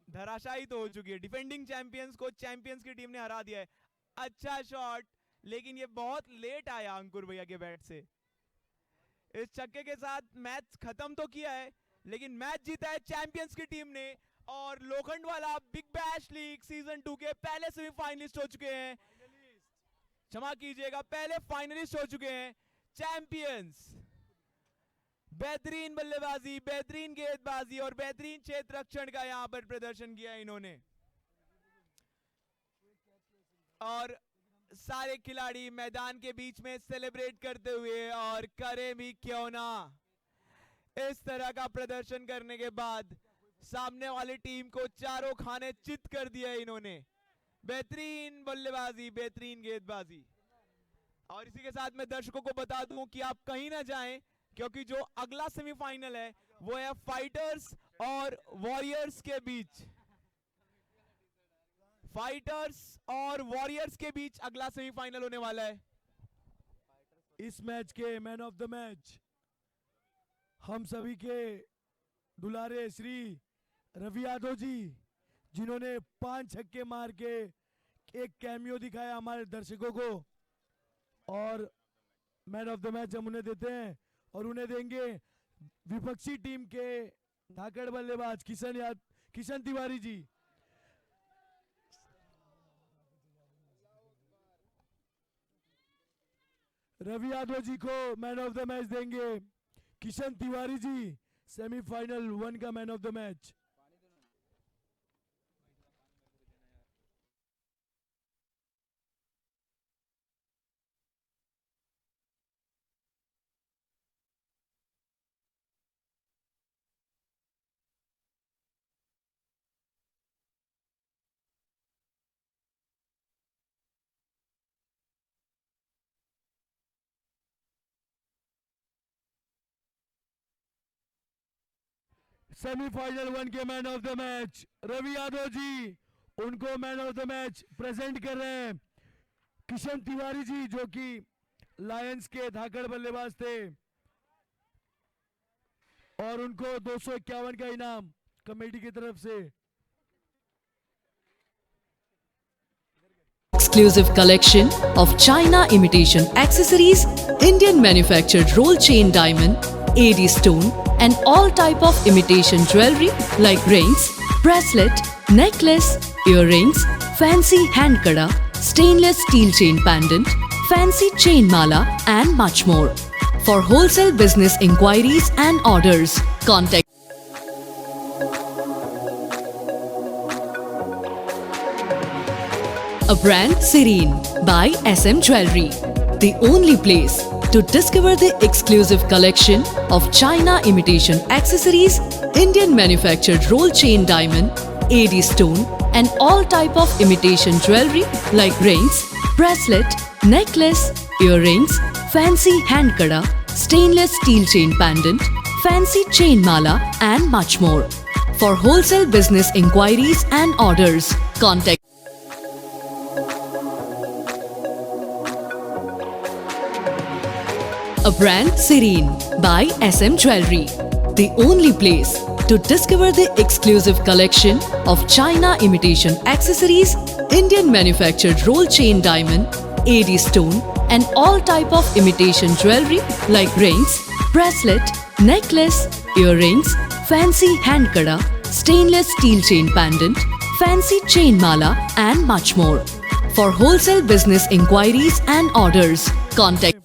धराशायी तो हो चुकी है। डिफेंडिंग चैंपियंस को चैंपियंस की टीम ने हरा दिया है। अच्छा शॉट, लेकिन ये बहुत लेट आया अंकुर भैया के बैट से। इस छक्के के साथ मैच खत्म तो किया है, लेकिन मैच जीता है चैंपियंस की टीम ने, और Lokhandwala big bash league season 2 के पहले सेमीफाइनलिस्ट हो चुके हैं। क्षमा कीजिएगा, पहले फाइनलिस्ट हो चुके हैं चैंपियंस। बेहतरीन बल्लेबाजी, बेहतरीन गेंदबाजी और बेहतरीन क्षेत्र रक्षण का यहां पर प्रदर्शन किया इन्होंने, और सारे खिलाड़ी मैदान के बीच में सेलिब्रेट करते हुए, और करें भी क्यों ना। इस तरह का प्रदर्शन करने के बाद सामने वाली टीम को चारों खाने चित कर दिया इन्होंने। बेहतरीन बल्लेबाजी, बेहतरीन गेंदबाजी। और इसी के साथ मैं दर्शकों को बता दूं कि आप कहीं ना जाएं, क्योंकि जो अगला सेमीफाइनल है वो है फाइटर्स और वॉरियर्स के बीच। फाइटर्स और वॉरियर्स के बीच अगला सेमीफाइनल होने वाला है। इस मैच के मैन ऑफ द मैच हम सभी के दुलारे श्री रवि यादव जी, जिन्होंने 5 छक्के मार के एक कैमियो दिखाया हमारे दर्शकों को, और मैन ऑफ द मैच हम उन्हें देते हैं, और उन्हें देंगे विपक्षी टीम के धाकड़ बल्लेबाज किशन तिवारी जी। रवि यादव जी को मैन ऑफ द मैच देंगे किशन तिवारी जी, सेमीफाइनल 1 का man of the match. Semifinal 1 के man of the match Ravi Yadav ji, उनको man of the match present कर रहे हैं किशन तिवारी जी, जो कि लायंस के धाकड़ बल्लेबाज थे, और उनको 251 का इनाम कमेटी की तरफ से। Exclusive collection of China imitation accessories, Indian manufactured roll chain diamond, AD stone and all type of imitation jewelry like rings, bracelet, necklace, earrings, fancy hand kada, stainless steel chain pendant, fancy chain mala and much more. For wholesale business inquiries and orders, contact a brand Serene by SM Jewelry, the only place to discover the exclusive collection of China imitation accessories, Indian manufactured roll chain diamond, AD stone and all type of imitation jewelry like rings, bracelet, necklace, earrings, fancy hand kada, stainless steel chain pendant, fancy chain mala and much more. For wholesale business inquiries and orders, contact a brand Serene by SM Jewelry, the only place to discover the exclusive collection of China imitation accessories, Indian manufactured roll chain diamond, AD stone and all type of imitation jewelry like rings, bracelet, necklace, earrings, fancy hand kada, stainless steel chain pendant, fancy chain mala and much more. For wholesale business inquiries and orders, contact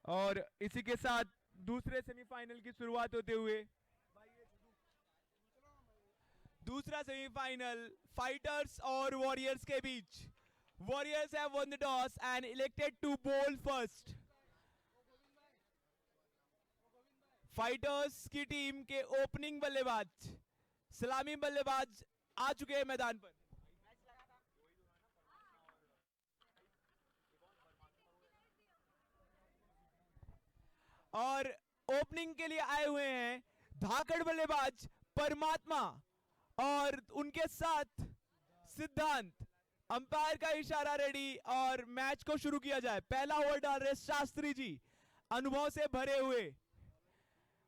और इसी के साथ दूसरे सेमीफाइनल की शुरुआत होते हुए दूसरा सेमीफाइनल फाइटर्स और वॉरियर्स के बीच। Warriors have won the toss and elected to bowl first. Fighters की टीम के ओपनिंग बल्लेबाज सलामी बल्लेबाज आ चुके हैं मैदान पर। और ओपनिंग के लिए आए हुए हैं धाकड़ बल्लेबाज परमात्मा और उनके साथ सिद्धांत। अंपायर का इशारा रेडी और मैच को शुरू किया जाए। पहला ओवर डाल रहे शास्त्री जी, अनुभव से भरे हुए।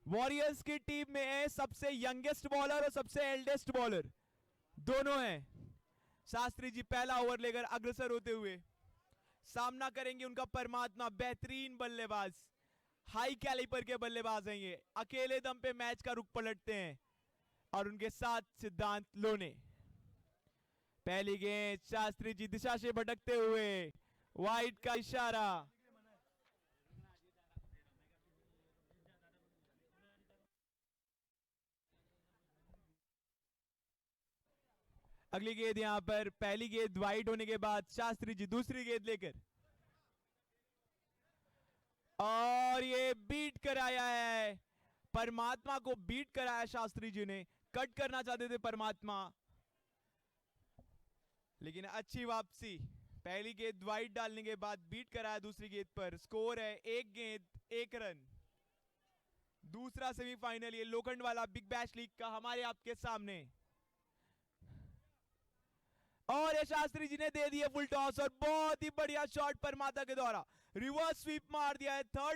वॉरियर्स की टीम में है सबसे यंगेस्ट बॉलर और सबसे एल्डेस्ट बॉलर दोनों हैं। शास्त्री जी पहला ओवर लेकर अग्रसर होते हुए सामना करेंगे उनका परमात्मा, बेहतरीन बल्लेबाज, हाई कैलिपर के बल्लेबाज हैं ये, अकेले दम पे मैच का रुख पलटते हैं। और उनके साथ सिद्धांत लोने। पहली गेंद शास्त्री जी दिशा से भटकते हुए, वाइड का इशारा। अगली गेंद यहां पर, पहली गेंद वाइड होने के बाद शास्त्री जी दूसरी गेंद लेकर और ये बीट कराया है, परमात्मा को बीट कराया शास्त्री जी ने। कट करना चाहते थे परमात्मा, लेकिन अच्छी वापसी। पहली गेंद वाइड डालने के बाद बीट कराया दूसरी गेंद पर। स्कोर है 1 गेंद 1 रन। दूसरा सेमीफाइनल ये लोखंड वाला बिग बैश लीग का हमारे आपके सामने। और ये शास्त्री जी ने दे दिया फुल टॉस और बहुत ही बढ़िया शॉट परमात्मा के द्वारा रिवर्स स्वीप मार दिया है। थर्ड